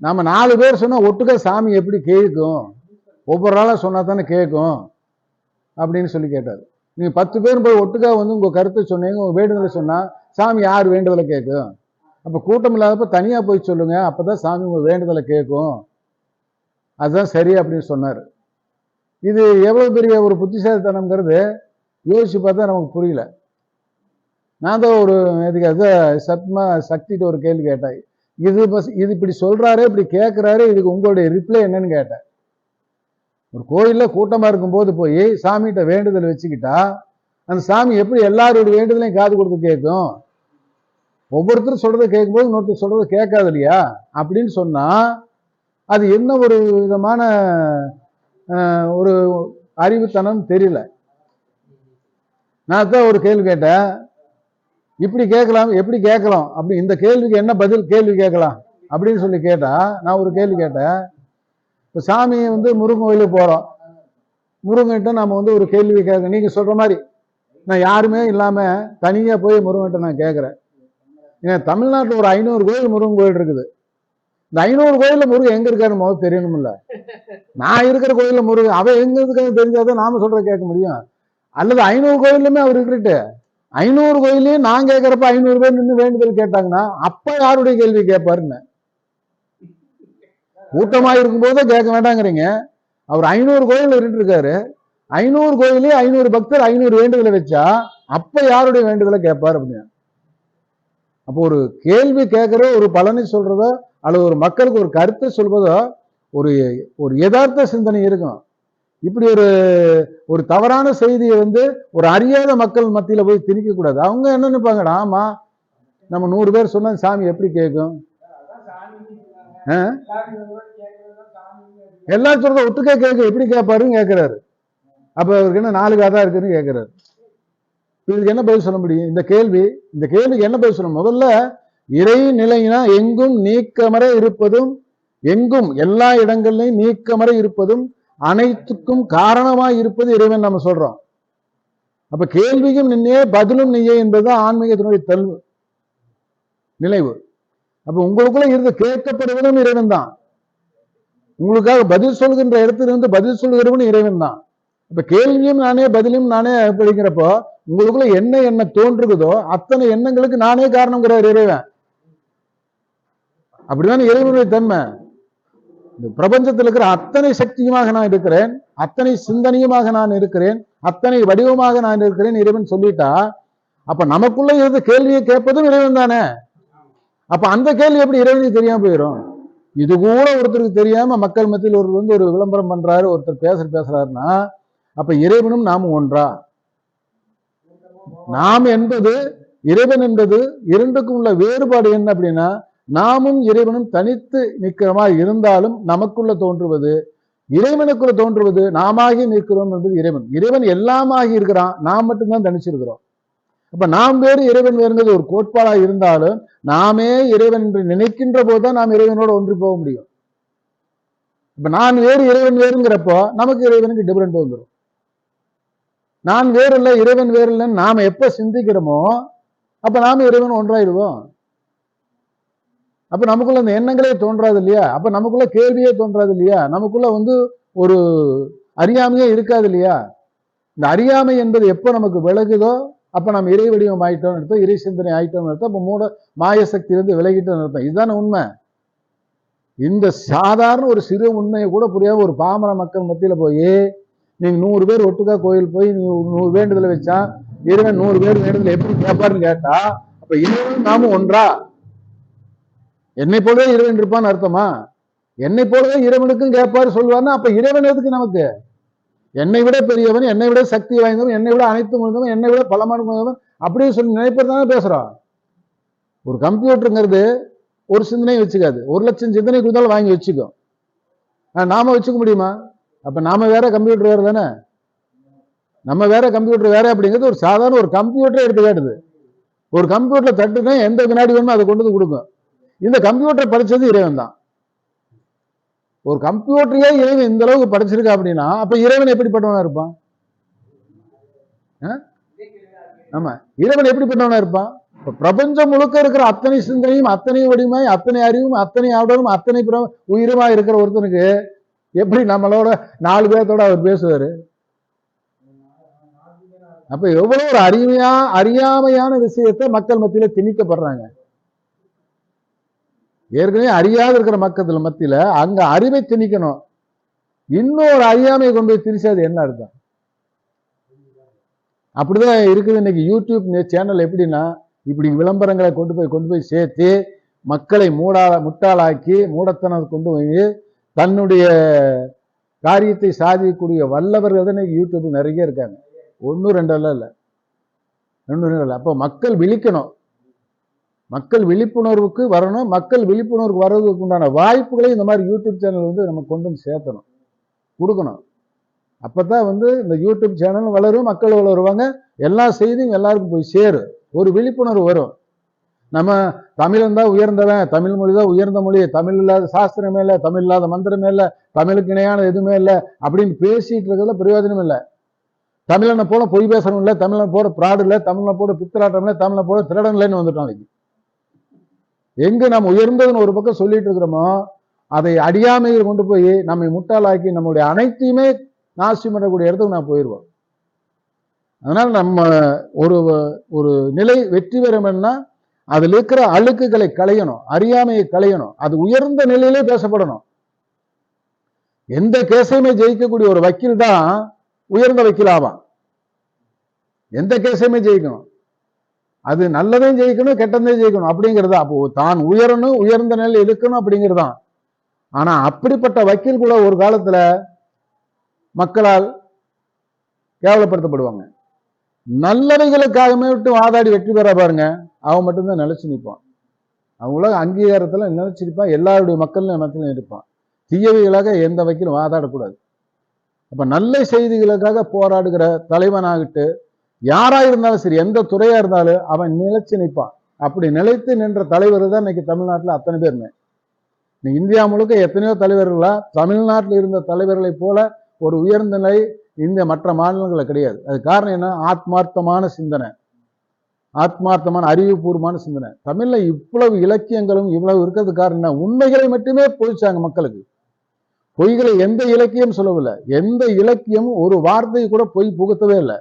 நம்ம 4 பேர் சொன்னா ஒட்டுக்க சாமி எப்படி கேட்கும்? ஒவ்வொரு ஆளா சொன்னா தானே கேட்கும் அப்படின்னு சொல்லி கேட்டார். நீங்க 10 பேர் போய் ஒட்டுக்கா வந்து உங்க கருத்தை சொன்னீங்க, உங்க வேண்டுதலை சொன்னா சாமி யார் வேண்டுதலை கேட்கும்? அப்ப கூட்டம் இல்லாதப்ப தனியா போய் சொல்லுங்க, அப்பதான் சாமி உங்க வேண்டுதலை கேட்கும். அதுதான் சரி அப்படின்னு சொன்னார். இது எவ்வளவு பெரிய ஒரு புத்திசாலித்தனம்ங்கிறது யோசிச்சு பார்த்தா நமக்கு புரியல. நான் தான் ஒரு சத்மா சக்திட்டு ஒரு கேள்வி கேட்டேன். இது இப்படி சொல்றாரு, இப்படி கேட்கிறாரு, இதுக்கு உங்களுடைய ரிப்ளை என்னன்னு கேட்டேன். ஒரு கோயில்ல கூட்டமா இருக்கும்போது போய் சாமிகிட்ட வேண்டுதல் வச்சுக்கிட்டா அந்த சாமி எப்படி எல்லாருடைய வேண்டுதலையும் காது கொடுத்து கேட்கும்? ஒவ்வொருத்தரும் சொல்றதை கேட்கும்போது இன்னொருத்தர் சொல்றதை கேட்காது இல்லையா அப்படின்னு சொன்னா அது என்ன ஒரு விதமான ஒரு அறிவுத்தனம் தெரியல. நான் தான் ஒரு கேள்வி கேட்டேன், இப்படி கேட்கலாம் எப்படி கேட்கலாம் அப்படி, இந்த கேள்விக்கு என்ன பதில் கேள்வி கேட்கலாம் அப்படின்னு சொல்லி கேட்டா நான் ஒரு கேள்வி கேட்டேன். இப்போ சாமி வந்து முருகன் கோயிலுக்கு போறோம், முருகன்கிட்ட நம்ம வந்து ஒரு கேள்வி கேட்க, நீங்க சொல்ற மாதிரி நான் யாருமே இல்லாம தனியா போய் முருகன்கிட்ட நான் கேட்கிறேன். ஏன்னா தமிழ்நாட்டில் ஒரு 500 கோயில் முருகன் கோயில் இருக்குது. இந்த 500 கோயில்ல முருகன் எங்க இருக்காருன்னு முதல் தெரியணும்ல. நான் இருக்கிற கோயில்ல முருகன் அவன் எங்க இருக்கான்னு தெரிஞ்சாதான் நாம சொல்ற கேட்க முடியும். அல்லது 500 கோயிலுமே அவர் இருக்கிறிட்டு 500 கோயிலையும் நான் கேட்கிறப்ப 500 பேர் நின்று வேண்டுதல் கேட்டாங்கன்னா அப்ப யாருடைய கேள்வி கேட்பாருன்னு. கூட்டமா இருக்கும் போதே கேட்க வேண்டாங்கிறீங்க. அவர் 500 கோயில் இருக்காரு, 500 கோயிலே 500 பக்தர் 500 வேண்டுதலை வச்சா அப்ப யாருடைய வேண்டுதலை கேட்பார் அப்படின்னு. அப்போ ஒரு கேள்வி கேட்கிற ஒரு பலனை சொல்றதோ அல்லது ஒரு மக்களுக்கு ஒரு கருத்தை சொல்வதோ ஒரு ஒரு யதார்த்த சிந்தனை இருக்கும். இப்படி ஒரு தவறான செய்தியை வந்து ஒரு அறியாத மக்கள் மத்தியில போய் திணிக்க கூடாது. அவங்க என்ன நினைப்பாங்கடா, ஆமா நம்ம 100 பேர் சொன்னா சாமி எப்படி கேட்கும்? எல்லாரும் சொல்றத ஒட்டுக்கே கேட்க எப்படி கேட்பாருன்னு கேட்கிறாரு. அப்ப அவருக்கு என்ன 4 காதா இருக்குன்னு கேட்கிறாரு. இதுக்கு என்ன பதில் சொல்ல முடியும்? இந்த கேள்விக்கு என்ன பதில் சொல்ல? முதல்ல இறை நிலைனா எங்கும் நீக்கமர இருப்பதும், எங்கும் எல்லா இடங்கள்லையும் நீக்கமர இருப்பதும், அனைத்துக்கும் காரணமாய் இருப்பது இறைவன் நம்ம சொல்றோம். அப்ப கேள்வியும் நின்னே பதிலும் நீயே என்பதுதான் ஆன்மீகத்தினுடைய நிலைவு. அப்ப உங்களுக்குள்ள இருந்து கேட்கப்படுவதும் இறைவன் தான். உங்களுக்காக பதில் சொல்கின்ற இடத்திலிருந்து பதில் சொல்கிறவன் இறைவன் தான். இப்ப கேள்வியும் நானே பதிலும் நானே படிக்கிறப்போ உங்களுக்குள்ள என்ன தோன்றுகிறதோ அத்தனை எண்ணங்களுக்கு நானே காரணம்ங்கிறார் இறைவன். அப்படிதான் இறைவனுடைய தன்மை. இந்த பிரபஞ்சத்தில் இருக்கிற அத்தனை சக்தியுமாக நான் இருக்கிறேன், அத்தனை சிந்தனையுமாக நான் இருக்கிறேன், அத்தனை வடிவமாக நான் இருக்கிறேன் இறைவன் சொல்லிட்டா அப்ப நமக்குள்ள இருந்து கேள்வியை கேட்பதும் இறைவன் தானே. அப்ப அந்த கேள்வி எப்படி இறைவனுக்கு தெரியாம போயிடும்? இது கூட ஒருத்தருக்கு தெரியாம மக்கள் மத்தியில் ஒரு வந்து ஒரு விளம்பரம் பண்றாரு, ஒருத்தர் பேசுறாருன்னா அப்ப இறைவனும் நாமும் ஒன்றா? நாம் என்பது இறைவன் என்பது இரண்டுக்கும் உள்ள வேறுபாடு என்ன அப்படின்னா, நாமும் இறைவனும் தனித்து நிற்கிறமா இருந்தாலும் நமக்குள்ள தோன்றுவது இறைவனுக்குள்ள தோன்றுவது நாமாகி நிற்கிறோம் என்பது இறைவன். இறைவன் எல்லாமாகி இருக்கிறான், நாம் மட்டும்தான் தனிச்சிருக்கிறோம். அப்ப நாம் வேறு இறைவன் வேறுங்கிறது ஒரு கோட்பாடா இருந்தாலும் நாமே இறைவன் என்று நினைக்கின்ற போதுதான் நாம் இறைவனோட ஒன்றி போக முடியும். இப்ப நான் வேறு இறைவன் வேறுங்கிறப்போ நமக்கு இறைவனுக்கு டிஃபரெண்ட் வந்துடும். நான் வேறு இல்லை இறைவன் வேறு இல்லைன்னு நாம எப்ப சிந்திக்கிறோமோ அப்ப நாம இறைவன் ஒன்றாயிடுவோம். அப்ப நமக்குள்ள அந்த எண்ணங்களே தோன்றாது இல்லையா? அப்ப நமக்குள்ள கேள்வியே தோன்றாது இல்லையா? நமக்குள்ள வந்து ஒரு அறியாமையே இருக்காது இல்லையா? இந்த அறியாமை என்பது எப்ப நமக்கு விலகுதோ அப்ப நம்ம இறை வடிவம் ஆயிட்டோம்னு அர்த்தம், இறை சிந்தனை ஆயிட்டோம்னு அர்த்தம். அப்ப மூட மாயசக்தி இருந்து விலகிட்டோம்னு அர்த்தம். இதுதானே உண்மை. இந்த சாதாரண ஒரு சிறு உண்மையை கூட புரியாம ஒரு பாமர மக்கள் மத்தியில போய் நீங்க 100 பேர் ஒட்டுக்கா கோயில் போய் 100 வேண்டுதலை வச்சா இறைவன் 100 பேர் வேண்டுதலை எப்படி கேட்பாருன்னு கேட்டா அப்ப இறைவன் நாமும் ஒன்றா? என்னை போலவே இறைவன் இருப்பான்னு அர்த்தமா? என்னை போலவே இறைவனுக்கும் கேட்பாரு சொல்லுவாருன்னா அப்ப இறைவன் எதுக்கு நமக்கு? என்னை விட பெரியவன், என்னை விட சக்தி வாய்ந்தவன், என்னை விட அனைத்து முடிந்தவன், என்னை விட பல மடங்கு அப்படின்னு சொல்லி நினைப்பது தானே பேசுறோம். ஒரு கம்ப்யூட்டருங்கிறது ஒரு சிந்தனையை வச்சுக்காது, 1 லட்சம் சிந்தனை கொடுத்தாலும் வாங்கி வச்சுக்கும். நாம வச்சுக்க முடியுமா? அப்ப நாம வேற கம்ப்யூட்டர் வேற தானே. நம்ம வேற கம்ப்யூட்டர் வேற அப்படிங்கிறது ஒரு சாதாரண ஒரு கம்ப்யூட்டரை எடுத்து காட்டுது. ஒரு கம்ப்யூட்டர் தட்டுனா எந்த வினாடி வேணுமோ அதை கொண்டு வந்து கொடுக்கும். இந்த கம்ப்யூட்டர் படிச்சது இறைவன் தான். ஒரு கம்ப்யூட்டரையே இறைவன் இந்த அளவுக்கு படிச்சிருக்கா அப்படின்னா அப்ப இறைவன் எப்படிப்பட்டவனா இருப்பான்? ஆமா, இறைவன் எப்படிப்பட்டவனா இருப்பான்? இப்ப பிரபஞ்சம் முழுக்க இருக்கிற அத்தனை சிந்தனையும், அத்தனை வடிவமாய், அத்தனை அறிவும், அத்தனை ஆடலும், அத்தனை உயிருமா இருக்கிற ஒருத்தனுக்கு எப்படி நம்மளோட 4 பேர்த்தோட அவர் பேசுவாரு? அப்ப எவ்வளவு ஒரு அறியாமையான விஷயத்தை மக்கள் மத்தியில திணிக்கப்படுறாங்க. ஏற்கனவே அறியாத இருக்கிற மக்கள் மத்தியில அங்க அறிவை திணிக்கணும், இன்னொரு அறியாமையை கொண்டு போய் திணிச்சு அது என்ன அர்த்தம்? அப்படிதான் இருக்குது இன்னைக்கு யூடியூப் சேனல். எப்படின்னா இப்படி விளம்பரங்களை கொண்டு போய் சேர்த்து மக்களை முட்டாளாக்கி மூடத்தனம் கொண்டு போய் தன்னுடைய காரியத்தை சாதிக்கக்கூடிய வல்லவர்கள் தான் யூடியூப் நிறைய இருக்காங்க. 1 2 இல்லை. அப்போ மக்கள் விழிக்கணும், மக்கள் விழிப்புணர்வுக்கு வரணும். மக்கள் விழிப்புணர்வுக்கு வர்றதுக்கு உண்டான வாய்ப்புகளை இந்த மாதிரி யூடியூப் சேனல் வந்து நம்ம கொண்டு வந்து சேர்த்தணும், கொடுக்கணும். அப்பதான் வந்து இந்த யூடியூப் சேனல் வளரும், மக்கள் வளருவாங்க, எல்லா செய்தியும் எல்லாருக்கும் போய் சேரும், ஒரு விழிப்புணர்வு வரும். நம்ம தமிழன் தான் உயர்ந்தவன், தமிழ் மொழி தான் உயர்ந்த மொழி, தமிழ் இல்லாத சாஸ்திரமே இல்லை, தமிழ் இல்லாத மந்திரமே இல்லை, தமிழுக்கு இணையான எதுவுமே இல்லை அப்படின்னு பேசிட்டு இருக்கிறதுல பிரயோஜனம் இல்லை. தமிழனை போல பொய் பேசணும் இல்லை, தமிழனை போல பிராடு இல்லை, தமிழனை போல பித்தலாட்டம் இல்லை, தமிழனை போல திருடன் இல்லைன்னு வந்துட்டோம். எங்க நம்ம உயர்ந்ததுன்னு ஒரு பக்கம் சொல்லிட்டு இருக்கிறோமோ அதை அறியாமையில் கொண்டு போய் நம்மை முட்டாளாக்கி நம்முடைய அனைத்தையுமே நாசி பண்ணக்கூடிய இடத்துக்கு நான் போயிடுவோம். அதனால நம்ம ஒரு நிலை வெற்றி பெறணும்னா அதில் இருக்கிற அழுக்குகளை களையணும், அறியாமையை களையணும், அது உயர்ந்த நிலையிலே பேசப்படணும். எந்த கேஸையுமே ஜெயிக்கக்கூடிய ஒரு வக்கீல் தான் உயர்ந்த வக்கீல் ஆவான். எந்த கேஸையுமே ஜெயிக்கணும், அது நல்லதையும் ஜெயிக்கணும், கெட்டதையும் ஜெயிக்கணும் அப்படிங்கிறது. அப்போ தான் உயரணும், உயர்ந்த நிலையில் இருக்கணும் அப்படிங்கிறதுதான். ஆனா அப்படிப்பட்ட வக்கீல் கூட ஒரு காலத்துல மக்களால் கேவலப்படுத்தப்படுவாங்க. நல்லவைகளுக்காக மட்டும் வாதாடி வெற்றி பெற பாருங்க, அவன் மட்டும்தான் நிலைச்சு நிற்பான். அவங்கள அங்கீகாரத்துல நிலைச்சு நிற்பான், எல்லாருடைய மக்கள் மத்தியிலும் இருப்பான். தீயவைகளாக எந்த வக்கீலும் வாதாடக்கூடாது. அப்ப நல்ல செய்திகளுக்காக போராடுகிற தலைவனாகிட்டு யாரா இருந்தாலும் சரி, எந்த துறையா இருந்தாலும் அவன் நிலைச்சு நிற்பான். அப்படி நிலைத்து நின்ற தலைவர் தான் இன்னைக்கு தமிழ்நாட்டில் அத்தனை பேருமே. இந்தியா முழுக்க எத்தனையோ தலைவர்களா தமிழ்நாட்டில் இருந்த தலைவர்களை போல ஒரு உயர்ந்த நிலை இந்த மற்ற மாநிலங்களில் கிடையாது. அது காரணம் என்ன? ஆத்மார்த்தமான சிந்தனை, ஆத்மார்த்தமான அறிவுபூர்வமான சிந்தனை. தமிழ்ல இவ்வளவு இலக்கியங்களும் இவ்வளவு இருக்கிறது காரணம் என்ன? உண்மைகளை மட்டுமே பொழிச்சாங்க மக்களுக்கு. பொய்களை எந்த இலக்கியம் சொல்லவில்லை, எந்த இலக்கியமும் ஒரு வார்த்தையை கூட பொய் புகுத்தவே இல்லை.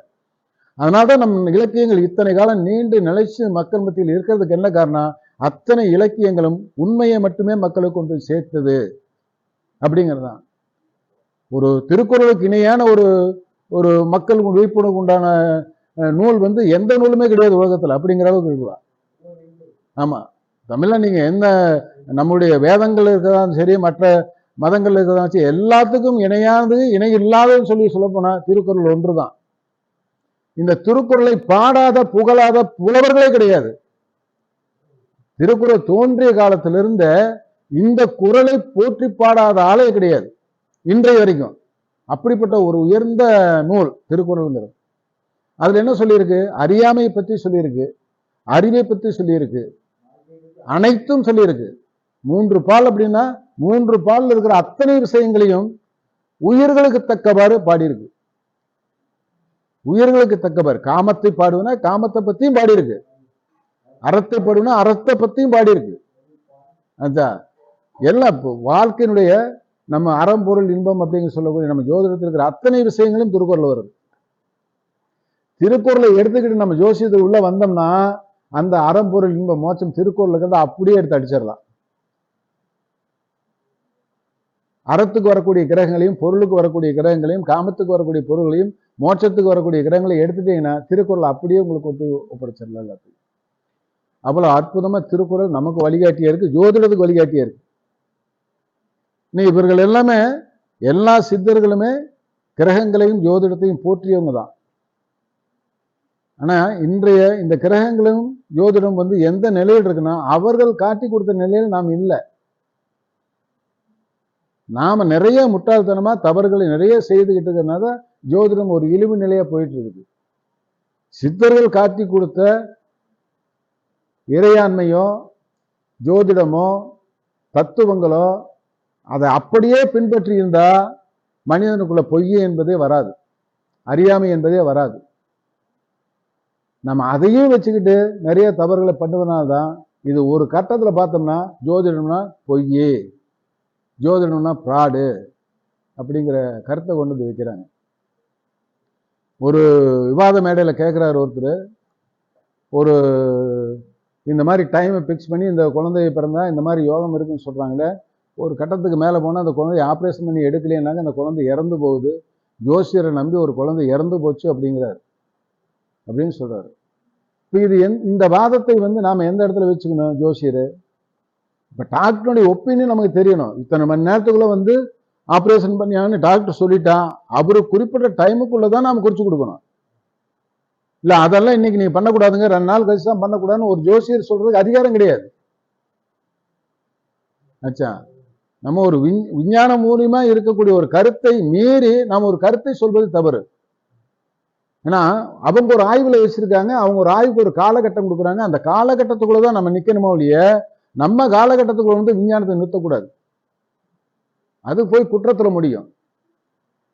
அதனால்தான் நம் இலக்கியங்கள் இத்தனை காலம் நீண்டு நிலைச்சு மக்கள் மத்தியில் இருக்கிறதுக்கு என்ன காரணம்? அத்தனை இலக்கியங்களும் உண்மையை மட்டுமே மக்களுக்கு கொண்டு சேர்த்தது அப்படிங்கிறது தான். ஒரு திருக்குறளுக்கு இணையான ஒரு மக்கள் விழிப்புணர்வு உண்டான நூல் வந்து எந்த நூலுமே கிடையாது உலகத்தில், அப்படிங்கிற அளவுக்கு இருக்கலாம். ஆமா, தமிழ்ல நீங்க என்ன நம்முடைய வேதங்கள் இருக்கிறதாலும் சரி, மற்ற மதங்கள் இருக்கிறதாலும் சரி, எல்லாத்துக்கும் இணையானது இணை இல்லாதன்னு சொல்ல போனா திருக்குறள் ஒன்றுதான். இந்த திருக்குறளை பாடாத புகழாத புலவர்களே கிடையாது. திருக்குறள் தோன்றிய காலத்திலிருந்த இந்த குறளை போற்றி பாடாத ஆளே கிடையாது இன்றைய வரைக்கும். அப்படிப்பட்ட ஒரு உயர்ந்த நூல் திருக்குறள்ங்கிறது. அதுல என்ன சொல்லியிருக்கு? அறியாமையை பற்றி சொல்லியிருக்கு, அறிவை பற்றி சொல்லியிருக்கு, அனைத்தும் சொல்லியிருக்கு. 3 பால் அப்படின்னா 3 பால் இருக்கிற அத்தனை விஷயங்களையும் உயிர்களுக்கு தக்கவாறு பாடியிருக்கு. உயிர்களுக்கு தக்கவாறு காமத்தை பாடுவனா காமத்தை பத்தியும் பாடியிருக்கு, அறத்தை பாடுவனா அறத்தை பத்தியும் பாடியிருக்கு. அதான் எல்லாம் வாழ்க்கையினுடைய நம்ம அறம் பொருள் இன்பம் அப்படிங்கிற சொல்லக்கூடிய நம்ம ஜோதிடத்தில் இருக்கிற அத்தனை விஷயங்களும் திருக்குறள் வருது. திருக்குறளை எடுத்துக்கிட்டு நம்ம ஜோசியத்துக்கு உள்ள வந்தோம்னா அந்த அறம் பொருள் இன்பம் மோட்சம் திருக்குறள் இருக்கிறத அப்படியே எடுத்து அடிச்சிடலாம். அறத்துக்கு வரக்கூடிய கிரகங்களையும், பொருளுக்கு வரக்கூடிய கிரகங்களையும், காமத்துக்கு வரக்கூடிய பொருள்களையும், மோட்சத்துக்கு வரக்கூடிய கிரகங்களையும் எடுத்துட்டீங்கன்னா திருக்குறள் அப்படியே உங்களுக்கு ஒப்படைச்சிடலாம் எல்லாத்தையும். அவ்வளவு அற்புதமா திருக்குறள் நமக்கு வழிகாட்டியா இருக்கு, ஜோதிடத்துக்கு வழிகாட்டியா இருக்கு. இவர்கள் எல்லாமே எல்லா சித்தர்களுமே கிரகங்களையும் ஜோதிடத்தையும் போற்றியவங்க தான். ஆனா இன்றைய இந்த கிரகங்களும் ஜோதிடம் வந்து எந்த நிலையில் இருக்குன்னா அவர்கள் காட்டி கொடுத்த நிலையில் நாம் இல்லை. நாம நிறைய முட்டாள்தனமா தவறுகளை நிறைய செய்துகிட்டு இருக்கிறதுனால ஜோதிடம் ஒரு இழிவு நிலையா போயிட்டு இருக்குது. சித்தர்கள் காட்டி கொடுத்த இறையாண்மையோ ஜோதிடமோ தத்துவங்களோ அதை அப்படியே பின்பற்றி இருந்தா மனிதனுக்குள்ள பொய் என்பதே வராது, அறியாமை என்பதே வராது. நம்ம அதையும் வச்சுக்கிட்டு நிறைய தவறுகளை பண்ணுவதனால்தான் இது ஒரு கட்டத்தில் பார்த்தோம்னா ஜோதிடம்னா பொய், ஜோதிடம்னா ஃப்ராடு அப்படிங்கிற கருத்தை கொண்டு வந்து வைக்கிறாங்க. ஒரு விவாத மேடையில் கேட்குறாரு ஒருத்தர், ஒரு இந்த மாதிரி டைமை ஃபிக்ஸ் பண்ணி இந்த குழந்தைய பிறந்தா இந்த மாதிரி யோகம் இருக்குன்னு சொல்கிறாங்களே, ஒரு கட்டத்துக்கு மேலே போனால் அந்த குழந்தைய ஆப்ரேஷன் பண்ணி எடுக்கலைன்னாங்க அந்த குழந்தை இறந்து போகுது, ஜோசியரை நம்பி ஒரு குழந்தை இறந்து போச்சு அப்படிங்கிறார் அப்படின்னு சொல்கிறாரு. இப்போ இது இந்த வாதத்தை வந்து நாம் எந்த இடத்துல வச்சுக்கணும்? ஜோசியர் இப்போ டாக்டருடைய ஒப்பீனியன் நமக்கு தெரியணும். இத்தனை மணி நேரத்துக்குள்ளே வந்து ஆப்ரேஷன் பண்ணியான்னு டாக்டர் சொல்லிட்டான், அவரு குறிப்பிட்ட டைமுக்குள்ளே தான் நாம் குறித்து கொடுக்கணும். இல்லை அதெல்லாம் இன்னைக்கு நீங்கள் பண்ணக்கூடாதுங்க, 2 நாள் கழிச்சு தான் பண்ணக்கூடாதுன்னு ஒரு ஜோசியர் சொல்றதுக்கு அதிகாரம் கிடையாது. ஆச்சா, நம்ம ஒரு விஞ்ஞானம் மூலியமா இருக்கக்கூடிய ஒரு கருத்தை மீறி நாம் ஒரு கருத்தை சொல்வது தவறு. ஏன்னா அவங்க ஒரு ஆய்வுல வச்சிருக்காங்க, அவங்க ஒரு ஆய்வுக்கு ஒரு காலகட்டம் கொடுக்குறாங்க, அந்த காலகட்டத்துக்குள்ளதான் நம்ம நிக்கணுமோ இல்லைய, நம்ம காலகட்டத்துக்குள்ள வந்து விஞ்ஞானத்தை நிறுத்தக்கூடாது. அது போய் குற்றத்துல முடியும்.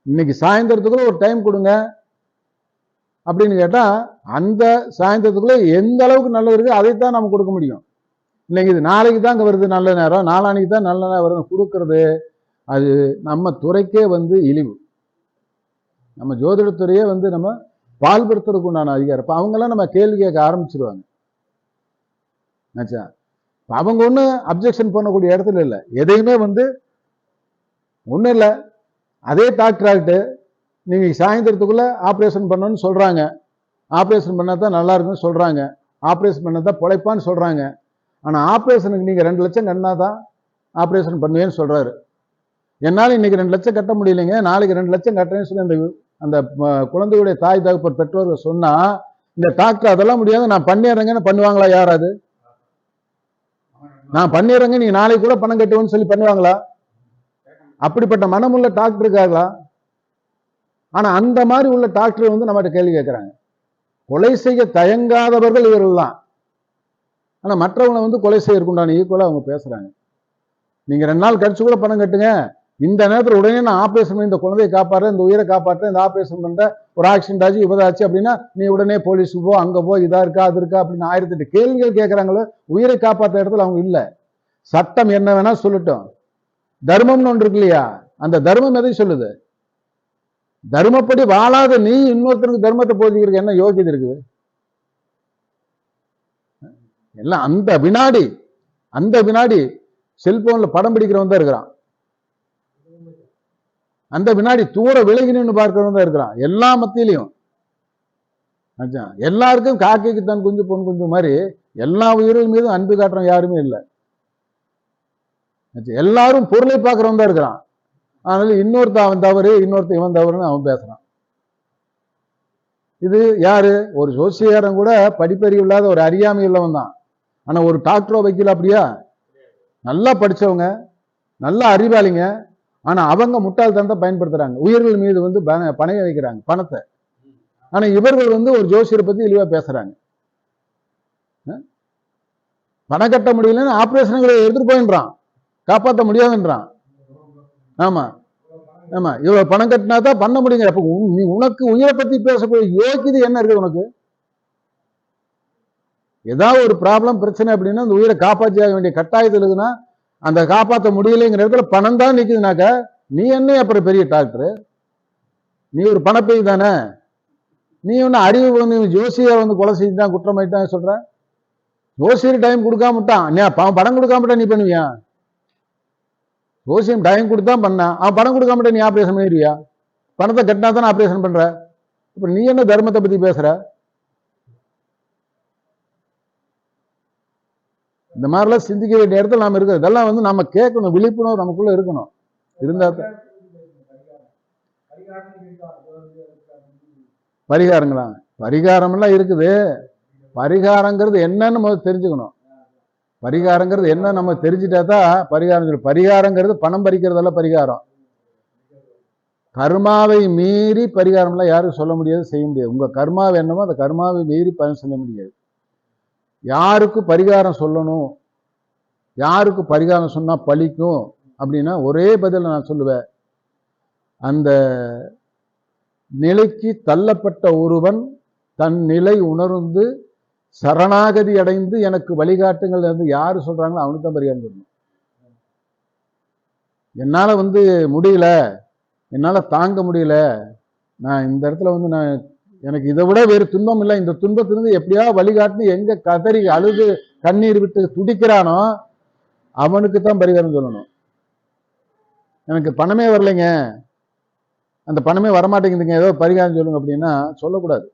இன்னைக்கு சாயந்தரத்துக்குள்ள ஒரு டைம் கொடுங்க அப்படின்னு கேட்டா அந்த சாயந்தரத்துக்குள்ள எந்த அளவுக்கு நல்லது இருக்கு அதைத்தான் நம்ம கொடுக்க முடியும். இன்னைக்கு இது நாளைக்கு தான் அங்கே வருது நல்ல நேரம், நாளானைக்கு தான் நல்ல நேரம் வருது கொடுக்கறது, அது நம்ம துறைக்கே வந்து இழிவு. நம்ம ஜோதிடத்துறையே வந்து நம்ம பால்படுத்துறதுக்கு உண்டான அதிகாரம். இப்போ அவங்கெல்லாம் நம்ம கேள்வி கேட்க ஆரம்பிச்சிருவாங்க. ஆச்சா, அவங்க ஒன்றும் அப்ஜெக்ஷன் பண்ணக்கூடிய இடத்துல இல்லை, எதையுமே வந்து ஒன்றும் இல்லை. அதே டாக்டர் ஆகிட்டு நீங்கள் சாயந்தரத்துக்குள்ள ஆப்ரேஷன் பண்ணணும்னு சொல்கிறாங்க, ஆப்ரேஷன் பண்ணால் தான் நல்லா இருக்குன்னு சொல்கிறாங்க, ஆப்ரேஷன் பண்ணால் தான் பிழைப்பான்னு சொல்கிறாங்க. ஆனால் ஆப்ரேஷனுக்கு நீங்கள் 2 லட்சம் கட்டினா தான் ஆப்ரேஷன் பண்ணுவேன்னு சொல்கிறாரு. என்னால் இன்னைக்கு 2 லட்சம் கட்ட முடியலைங்க, நாளைக்கு 2 லட்சம் கட்டுறேன்னு சொல்லி அந்த குழந்தையுடைய தாய் தகப்பர் பெற்றோர்கள் சொன்னால் இந்த டாக்டர் அதெல்லாம் முடியாது நான் பண்ணிடுறேங்கன்னு பண்ணுவாங்களா? யாராவது நான் பண்ணிடுறேங்க நீங்க நாளைக்கு கூட பணம் கட்டுவேன்னு சொல்லி பண்ணுவாங்களா? அப்படிப்பட்ட மனமுள்ள டாக்டர் இருக்காங்களா? ஆனா அந்த மாதிரி உள்ள டாக்டர் வந்து நம்மகிட்ட கேள்வி கேட்கிறாங்க. கொலை செய்ய தயங்காதவர்கள் இவர்கள் தான். ஆனா மற்றவங்களை வந்து கொலை செய்யறதுக்குண்டான ஈக்குவலா அவங்க பேசுறாங்க. நீங்க 2 நாள் கழிச்சு கூட பணம் கட்டுங்க, இந்த நேரத்தில் உடனே நான் ஆப்ரேஷன் பண்ணி இந்த குழந்தையை காப்பாடுறேன், இந்த உயிரை காப்பாற்றுறேன், இந்த ஆப்ரேஷன் பண்ற, ஒரு ஆக்சிடென்ட் ஆச்சு இவதாச்சு அப்படின்னா நீ உடனே போலீஸுக்கு போ, அங்க போ, இதா இருக்கா அது இருக்கா அப்படின்னு 1008 கேள்விகள் கேட்கறாங்களோ. உயிரை காப்பாற்ற இடத்துல அவங்க இல்லை. சட்டம் என்ன வேணா சொல்லட்டும், தர்மம்னு ஒன்று இருக்கு இல்லையா, அந்த தர்மம் எதை சொல்லுது? தர்மப்படி வாழாத நீ இன்னொருத்தருக்கு தர்மத்தை போதிக்கிறதுக்கு என்ன யோகியது இருக்குது? எல்லாம் அந்த வினாடி செல்போன்ல படம் பிடிக்கிறவன் தான் இருக்கிறான், அந்த வினாடி தூர விலகி நின்று பார்க்கிறவன் தான் இருக்கிறான். எல்லா மத்தியிலையும் எல்லாருக்கும் காக்கைக்கு தான் குஞ்சு பொன் குஞ்சு மாதிரி எல்லா உயிர்கள் மீதும் அன்பு காட்டுறவன் யாருமே இல்லை. எல்லாரும் பொருளை பார்க்கிறவன் தான் இருக்கிறான். அதனால இன்னொருத்த அவன் தவறு, இன்னொருத்த இவன் தவறுன்னு அவன் பேசுறான். இது யாரு? ஒரு ஜோசியக்காரன் கூட படிப்பறிவு இல்லாத ஒரு அறியாமை உள்ளவன் தான். ஆனா ஒரு டாக்டரோ வைக்கல அப்படியா? நல்லா படிச்சவங்க, நல்லா அறிவாளிங்க, ஆனா அவங்க முட்டாள்தனத்தை பயன்படுத்துறாங்க. உயிர்கள் மீது வந்து பணைய வைக்கிறாங்க பணத்தை. ஆனா இவர்கள் வந்து ஒரு ஜோசியரை பத்தி இழிவா பேசுறாங்க. பணம் கட்ட முடியலன்னு ஆபரேஷன் எடுத்துட்டு போயின்றான், காப்பாற்ற முடியாதுன்றான். ஆமா ஆமா, இவ்வளவு பணம் கட்டினா தான் பண்ண முடியுங்க. அப்ப நீ உனக்கு உயிரை பத்தி பேசக்கூடிய யோகியது என்ன இருக்கு உனக்கு? ஏதாவது ஒரு ப்ராப்ளம் பிரச்சனை அப்படின்னா அந்த உயிரை காப்பாற்றி ஆக வேண்டிய கட்டாயத்தில் இருக்குன்னா அந்த காப்பாற்ற முடியலைங்கிற இடத்துல பணம் தான் நிக்குதுனாக்க நீ என்ன அப்புறம் பெரிய டாக்டர்? நீ ஒரு பணப்பை தானே. நீ ஒன்னு அறிவு வந்து ஜோசியை வந்து கொலை செய்து தான் குற்றமாயிட்டான் சொல்ற. ஜோசியர் டைம் கொடுக்காம விட்டான், பணம் கொடுக்காம விட்டா நீ பண்ணுவியா? ஜோசியம் டைம் கொடுத்தா பண்ண, அவன் பணம் கொடுக்காம விட்டா நீ ஆப்ரேஷன் பண்ணிடுவியா? பணத்தை கட்டினா தானே ஆப்ரேஷன் பண்ற. இப்ப நீ என்ன தர்மத்தை பத்தி பேசுற? இந்த மாதிரிலாம் சிந்திக்க வேண்டிய இடத்துல நாம இருக்கிறது. இதெல்லாம் வந்து நம்ம கேட்கணும், விழிப்புணர்வு நமக்குள்ள இருக்கணும். இருந்தா பரிகாரங்களா? பரிகாரம் எல்லாம் இருக்குது. பரிகாரங்கிறது என்னன்னு முதல்ல தெரிஞ்சுக்கணும். பரிகாரங்கிறது என்ன நம்ம தெரிஞ்சுட்டா தான் பரிகாரம். பரிகாரங்கிறது பணம் பறிக்கிறதெல்ல பரிகாரம். கர்மாவை மீறி பரிகாரம்லாம் யாரும் சொல்ல முடியாது, செய்ய முடியாது. உங்க கர்மாவை என்னமோ அந்த கர்மாவை மீறி பயன் செய்ய முடியாது. யாருக்கு பரிகாரம் சொல்லணும், யாருக்கு பரிகாரம் சொன்னா பலிக்கும் அப்படின்னா ஒரே பதில் நான் சொல்லுவேன். அந்த நிலைக்கு தள்ளப்பட்ட ஒருவன் தன் நிலை உணர்ந்து சரணாகதி அடைந்து எனக்கு வழிகாட்டுங்கள் என்று யாரு சொல்றாங்களோ அவனுக்கு தான் பரிகாரம் சொல்லணும். என்னால முடியல, என்னால தாங்க முடியல, நான் இந்த இடத்துல நான் எனக்கு இதை விட வேறு துன்பம் இல்லை, இந்த துன்பத்திலிருந்து எப்படியா வழிகாட்டுன்னு எங்க கதறி அழுது கண்ணீர் விட்டு துடிக்கிறானோ அவனுக்கு தான் பரிகாரம் சொல்லணும். எனக்கு பணமே வரலைங்க, அந்த பணமே வரமாட்டேங்குதுங்க, ஏதோ பரிகாரம் சொல்லுங்க அப்படின்னா சொல்லக்கூடாது.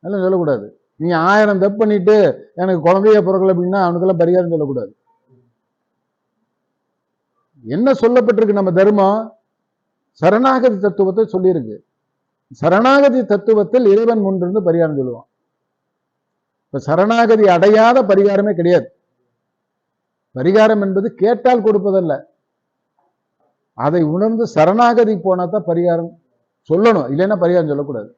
அதெல்லாம் சொல்லக்கூடாது. நீ 1000 தப்பு பண்ணிட்டு எனக்கு குழந்தைய பிறக்கல அப்படின்னா அவனுக்கெல்லாம் பரிகாரம் சொல்லக்கூடாது. என்ன சொல்லப்பட்டிருக்கு நம்ம தர்மம்? சரணாகதி தத்துவத்தை சொல்லியிருக்கு. சரணாகதி தத்துவத்தில் இறைவன் முன்னிருந்து பரிகாரம் சொல்லுவான். இப்ப சரணாகதி அடையாத பரிகாரமே கிடையாது. பரிகாரம் என்பது கேட்டால் கொடுப்பதல்ல, அதை உணர்ந்து சரணாகதி போனாதான் பரிகாரம் சொல்லணும், இல்லைன்னா பரிகாரம் சொல்லக்கூடாது.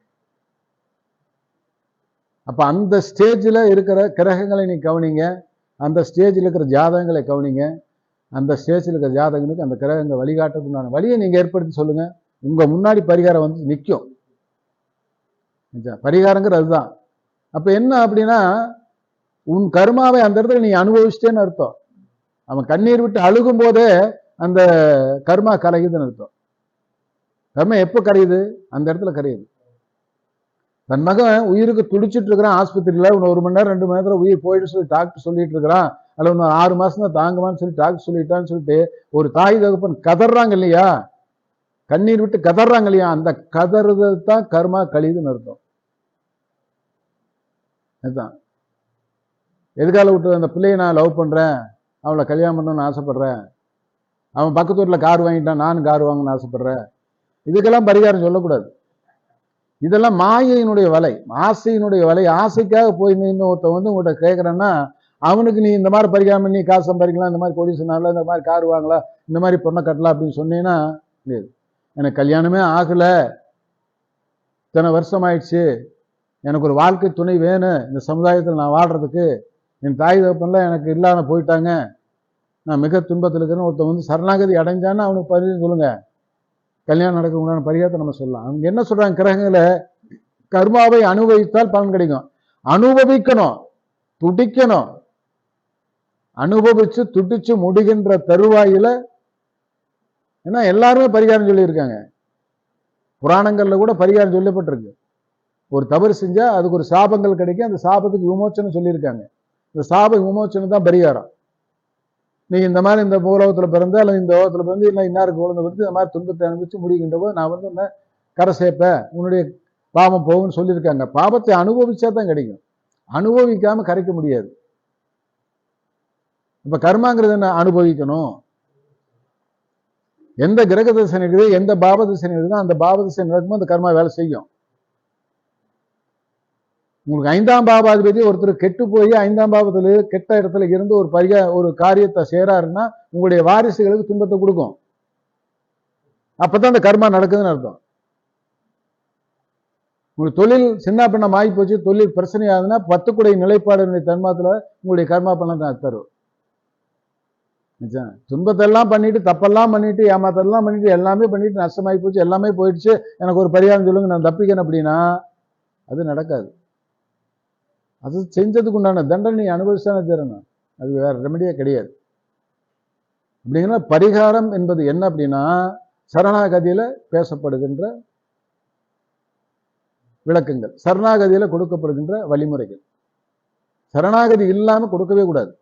அப்ப அந்த ஸ்டேஜில் இருக்கிற கிரகங்களை நீ கவனிங்க, அந்த ஸ்டேஜில் இருக்கிற ஜாதகங்களை கவனிங்க, அந்த ஸ்டேஜில் இருக்கிற ஜாதகனுக்கு அந்த கிரகங்கள் வழிகாட்டுறதுனால வழியை நீங்க ஏற்படுத்தி சொல்லுங்க, உங்க முன்னாடி பரிகாரம் நிற்கும். பரிகாரங்கிறது அதுதான். அப்ப என்ன அப்படின்னா உன் கர்மாவை அந்த இடத்துல நீ அனுபவிச்சிட்டேன்னு அர்த்தம். அவன் கண்ணீர் விட்டு அழுகும் போதே அந்த கர்மா கரையுதுன்னு அர்த்தம். கர்மா எப்போ கரையுது? அந்த இடத்துல கரையுது. தன் மகன் உயிருக்கு துடிச்சிட்டு இருக்கிறான் ஆஸ்பத்திரியில, இன்னும் 1 மணி நேரம் 2 மணி நேரத்துல உயிர் போயிட்டு சொல்லி டாக்டர் சொல்லிட்டு இருக்கிறான், அல்ல இன்னும் 6 மாசம் தான் தாங்குவான்னு சொல்லி டாக்டர் சொல்லிட்டான்னு சொல்லிட்டு ஒரு தாய் தகப்பன் கதறாங்க இல்லையா, கண்ணீர் விட்டு கதறாங்க இல்லையா, அந்த கதறுதல் தான் கர்மா கழியுதுன்னு அர்த்தம். அதுதான் எதுக்கால விட்டு அந்த பிள்ளையை நான் லவ் பண்றேன், அவளை கல்யாணம் பண்ணணும்னு ஆசைப்படுறேன், அவன் பக்கத்து வீட்டுல கார் வாங்கிட்டான் நானும் கார் வாங்கணும்னு ஆசைப்படுறேன், இதுக்கெல்லாம் பரிகாரம் சொல்லக்கூடாது. இதெல்லாம் மாயையினுடைய வலை, ஆசையினுடைய வலை. ஆசைக்காக போய் நின்று ஒருத்தன் உங்கள்கிட்ட கேட்கறேன்னா அவனுக்கு நீ இந்த மாதிரி பரிகாரம் பண்ணி காசு சம்பாதிக்கலாம், இந்த மாதிரி கோடீஸ்வரனால இந்த மாதிரி கார் வாங்கலாம், இந்த மாதிரி பொண்ணை கட்டலாம் அப்படின்னு சொன்னீங்கன்னா முடியாது. எனக்கு கல்யாணமே ஆகல, இத்தனை வருஷம் ஆயிடுச்சு, எனக்கு ஒரு வாழ்க்கை துணை வேணும், இந்த சமுதாயத்தில் நான் வாழ்றதுக்கு, என் தாய் தகப்பன்லாம் எனக்கு இல்லாம போயிட்டாங்க, நான் மிக துன்பத்தில் இருக்கிறேன்னு ஒருத்தன் சரணாகதி அடைஞ்சான்னு அவனுக்கு பரிகாரம் சொல்லுங்க. கல்யாணம் நடக்க உண்டான பரிகாரத்தை நம்ம சொல்லலாம். அவங்க என்ன சொல்றாங்க, கிரகங்களை கர்மாவை அனுபவித்தால் பலன் கிடைக்கும். அனுபவிக்கணும், துடிக்கணும். அனுபவிச்சு துடிச்சு முடிகின்ற தருவாயில ஏன்னா எல்லாருமே பரிகாரம் சொல்லியிருக்காங்க. புராணங்கள்ல கூட பரிகாரம் சொல்லப்பட்டிருக்கு. ஒரு தவறு செஞ்சா அதுக்கு ஒரு சாபங்கள் கிடைக்கும், அந்த சாபத்துக்கு விமோச்சனம் சொல்லியிருக்காங்க. இந்த சாப விமோச்சனம் தான் பரிகாரம். நீ இந்த மாதிரி இந்த உலகத்துல பிறந்த அல்லது இந்த உலகத்துல பிறந்து இல்லை இன்னாருக்கு குழந்தை பிறந்து இந்த மாதிரி துன்பத்தை அனுபவிச்சு முடிக்கின்ற போது நான் உன்னை கரை சேர்ப்பேன், உன்னுடைய பாவம் போகும்னு சொல்லியிருக்காங்க. பாவத்தை அனுபவிச்சா தான் கிடைக்கும், அனுபவிக்காம கரைக்க முடியாது. இப்ப கர்மாங்கிறது என்ன? அனுபவிக்கணும். எந்த கிரக திசை இருக்குது, எந்த பாவ திசை இருக்குதோ அந்த பாவ திசை நடக்கும்போது அந்த கர்மா வேலை செய்யும். உங்களுக்கு 5ஆம் பாவாதிபதி ஒருத்தர் கெட்டு போய் 5ஆம் பாவத்துல கெட்ட இடத்துல இருந்து ஒரு காரியத்தை செய்யறாருன்னா உங்களுடைய வாரிசுகளுக்கு துன்பத்தை கொடுக்கும். அப்பதான் அந்த கர்மா நடக்குதுன்னு அர்த்தம். உங்களுக்கு தொழில் சின்ன பின்னம் ஆகி போச்சு, தொழில் பிரச்சனை ஆகுதுன்னா 10 குடை நிலைப்பாடு தன்மாத்துல உங்களுடைய கர்மா பண்ண தரும். துன்பத்தெல்லாம் பண்ணிட்டு, தப்பெல்லாம் பண்ணிட்டு, ஏமாத்தெல்லாம் பண்ணிட்டு, எல்லாமே பண்ணிட்டு நஷ்டமாகி போச்சு, எல்லாமே போயிடுச்சு, எனக்கு ஒரு பரிகாரம் சொல்லுங்க நான் தப்பிக்கணும் அப்படின்னா அது நடக்காது. அது செஞ்சதுக்கு உண்டான தண்டனை அனுபவிச்சானே தரணும், அது வேற ரெமடியே கிடையாது. அப்படிங்கிற பரிகாரம் என்பது என்ன அப்படின்னா சரணாகதியில பேசப்படுகின்ற விளக்கங்கள், சரணாகதியில கொடுக்கப்படுகின்ற வழிமுறைகள். சரணாகதி இல்லாம கொடுக்கவே கூடாது.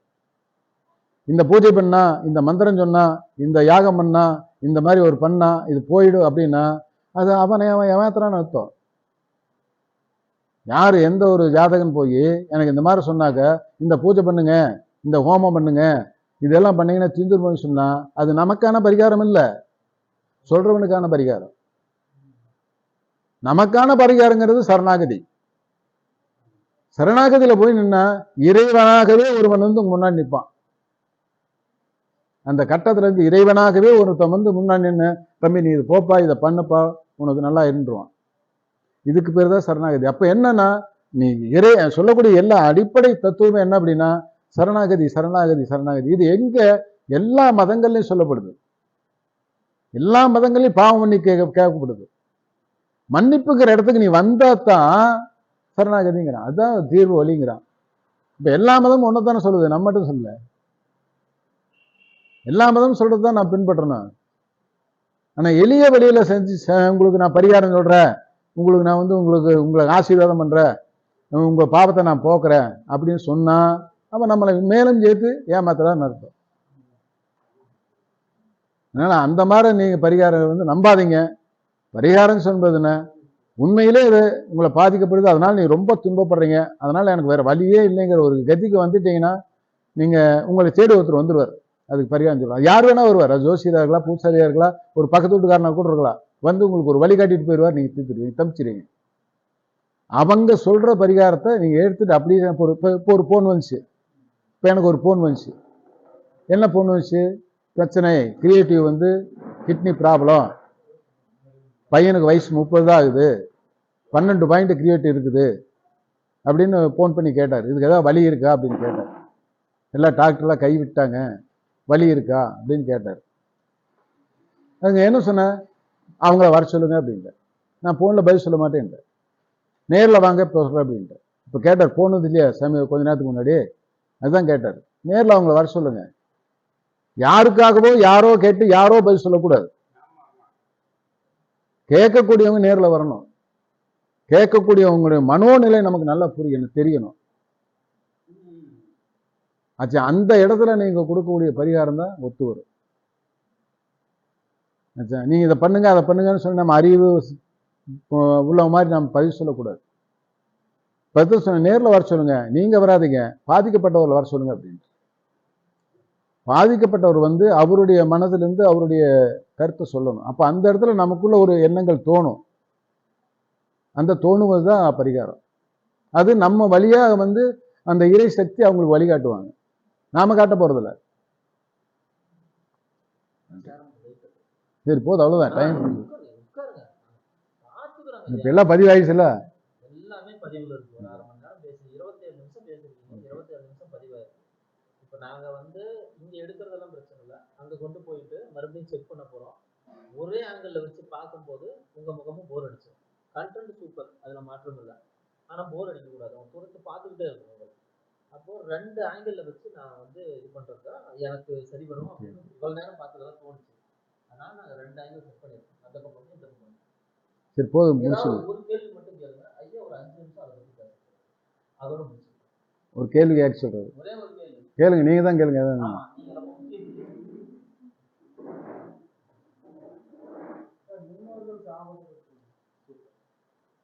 இந்த பூஜை பண்ணா, இந்த மந்திரம் சொன்னா, இந்த யாகம் பண்ணா, இந்த மாதிரி ஒரு பண்ணா இது போயிடும் அப்படின்னா அது அவன் ஏமாத்துறான்னு அர்த்தம். யாரு எந்த ஒரு ஜாதகன் போய் எனக்கு இந்த மாதிரி சொன்னாக்க இந்த பூஜை பண்ணுங்க, இந்த ஹோமம் பண்ணுங்க, இதெல்லாம் பண்ணீங்கன்னா தீந்துருன்னு சொன்னா அது நமக்கான பரிகாரம் இல்லை, சொல்றவனுக்கான பரிகாரம். நமக்கான பரிகாரங்கிறது சரணாகதி. சரணாகதியில போய் நின்னா இறைவனாகவே ஒருவன் முன்னாடி நிற்பான். அந்த கட்டத்துல இருந்து இறைவனாகவே ஒருத்தன் முன்னாடி நின்று தம்பி நீ இது போப்பா, இதை பண்ணுப்பா, உனக்கு நல்லா இருந்துருவான். இதுக்கு பேர் தான் சரணாகதி. அப்ப என்னன்னா நீ சொல்லக்கூடிய எல்லா அடிப்படை தத்துவமே என்ன அப்படின்னா சரணாகதி சரணாகதி சரணாகதி. இது எங்க எல்லா மதங்கள்லையும் சொல்லப்படுது, எல்லா மதங்களையும் பாவம் பண்ணி கேட்கப்படுது. மன்னிப்புங்கிற இடத்துக்கு நீ வந்தா தான் சரணாகதிங்கிறான். அதுதான் தீர்வு வழிங்கிறான். இப்ப எல்லா மதமும் ஒன்னதானே சொல்லுது, நம்ம மட்டும் சொல்லல. எல்லா மதமும் சொல்றதுதான் நான் பின்பற்றணும். ஆனா எளிய வழியில செஞ்சு உங்களுக்கு நான் பரிகாரம் சொல்றேன், உங்களுக்கு நான் வந்து உங்களுக்கு ஆசீர்வாதம் பண்றேன், உங்க பாவத்தை நான் போக்குறேன் அப்படின்னு சொன்னா அப்ப நம்மளை மேலும் சேர்த்து ஏமாத்ததான் அர்த்தம். அதனால அந்த மாதிரி நீங்க பரிகாரம் வந்து நம்பாதீங்க. பரிகாரம் சொல்றதுன்னா உண்மையிலே இது உங்களை பாதிக்கப்படுது, அதனால நீங்க ரொம்ப துன்பப்படுறீங்க, அதனால எனக்கு வேற வழியே இல்லைங்கிற ஒரு கதிக்கு வந்துட்டீங்கன்னா நீங்க உங்களை தேடி ஒருத்தர் வந்துடுவார். அதுக்கு பரிகாரம் சொல்லலாம். யார் வேணா வருவார், அது ஜோசியரா இருக்கலாம், பூசாரியா இருக்கலாம், ஒரு பக்கத்து வீட்டுக்காரனா கூட இருக்கலாம், வந்து உங்களுக்கு ஒரு வழி காட்டிட்டு போயிடுவார். நீங்க தீர்த்துருவீங்க, தப்பிச்சிருவீங்க. அவங்க சொல்ற பரிகாரத்தை நீங்க எடுத்துட்டு அப்படியே இப்போ ஒரு போன் வந்துச்சு. இப்போ எனக்கு ஒரு போன் வந்துச்சு. என்ன போன் வந்துச்சு? பிரச்சனை கிரியேட்டிவ் வந்து கிட்னி ப்ராப்ளம், பையனுக்கு வயசு 30 தான் ஆகுது, 12 பாயிண்ட் கிரியேட்டிவ் இருக்குது அப்படின்னு போன் பண்ணி கேட்டார். இதுக்கு ஏதாவது வழி இருக்கா அப்படின்னு கேட்டார். எல்லா டாக்டர்லாம் கை விட்டாங்க, வழி இருக்கா அப்படின்னு கேட்டார். அதுங்க என்ன சொன்ன, அவங்கள வர சொல்லுங்க அப்படின்ட்டு. நான் போன்ல பதில் சொல்ல மாட்டேன், நேரில் வாங்க இப்போ சொல்கிறேன் அப்படின்ட்டு. இப்போ கேட்டார், போனது இல்லையா சாமி கொஞ்ச நேரத்துக்கு முன்னாடி, அதுதான் கேட்டார். நேரில் அவங்கள வர சொல்லுங்க. யாருக்காகவோ யாரோ கேட்டு யாரோ பதில் சொல்லக்கூடாது. கேட்கக்கூடியவங்க நேரில் வரணும். கேட்கக்கூடியவங்களுடைய மனோநிலை நமக்கு நல்லா புரியணும், தெரியணும். ஆச்சு, அந்த இடத்துல நீங்க கொடுக்கக்கூடிய பரிகாரம் தான் ஒத்து வரும். ஆச்சா, நீங்க இதை பண்ணுங்க அதை பண்ணுங்கன்னு சொல்லி நம்ம அறிவு உள்ள மாதிரி நம்ம பதிவு சொல்லக்கூடாது. பதில் சொன்ன நேரில் வர சொல்லுங்க, நீங்க வராதிங்க, பாதிக்கப்பட்டவர்களை வர சொல்லுங்க அப்படின்னு. பாதிக்கப்பட்டவர் வந்து அவருடைய மனதிலிருந்து அவருடைய கருத்தை சொல்லணும். அப்ப அந்த இடத்துல நமக்குள்ள ஒரு எண்ணங்கள் தோணும். அந்த தோணுவது தான் பரிகாரம். அது நம்ம வழியாக வந்து அந்த இறை சக்தி அவங்களுக்கு வழிகாட்டுவாங்க, நாம காட்ட போறதில்ல. சரி போதும், அவ்வளவுதான் டைம். இப்ப எல்லாம் பதிவாயிடுச்சுல, எல்லாமே பதிவுல இருக்கு. ஒரு 1/2 மணி நேரம் பேசி 27 நிமிஷம் பேசிருக்கீங்க. 27 நிமிஷம் பதிவாயிருக்கு. இப்ப நாங்க வந்து இங்க எடுக்கிறதெல்லாம் பிரச்சனை இல்லை, அங்க கொண்டு போயிட்டு மறுபடியும் செக் பண்ண போறோம். ஒரே ஆங்கிள் வச்சு பார்க்கும்போது உங்க முகமும் போர் அடிச்சு. கண்டென்ட் சூப்பர், அதுல மாற்றம் இல்லை. ஆனா போர் அடிக்க கூடாது, அவங்க தொடர்ந்து பார்த்துக்கிட்டே இருக்கணும். அப்போ 2 ஆங்கிள் வச்சு நான் வந்து இது பண்றதுதான் எனக்கு சரி வரும் அப்படின்னு இவ்வளவு நேரம் பார்த்ததெல்லாம் தோணுச்சு. அதனால நாங்க 2 ஆங்கிள் செட் பண்ணிருக்கோம், அந்த பக்கம் இந்த பக்கம். சரி போதும், ஒரு கேள்வி மட்டும் கேளுங்க ஐயா, ஒரு 5 நிமிஷம் அதை பத்தி பேசுறேன், அதோட முடிச்சு. ஒரு கேள்வி கேட்க சொல்றது, ஒரே ஒரு கேள்வி கேளுங்க, நீங்க தான் கேளுங்க.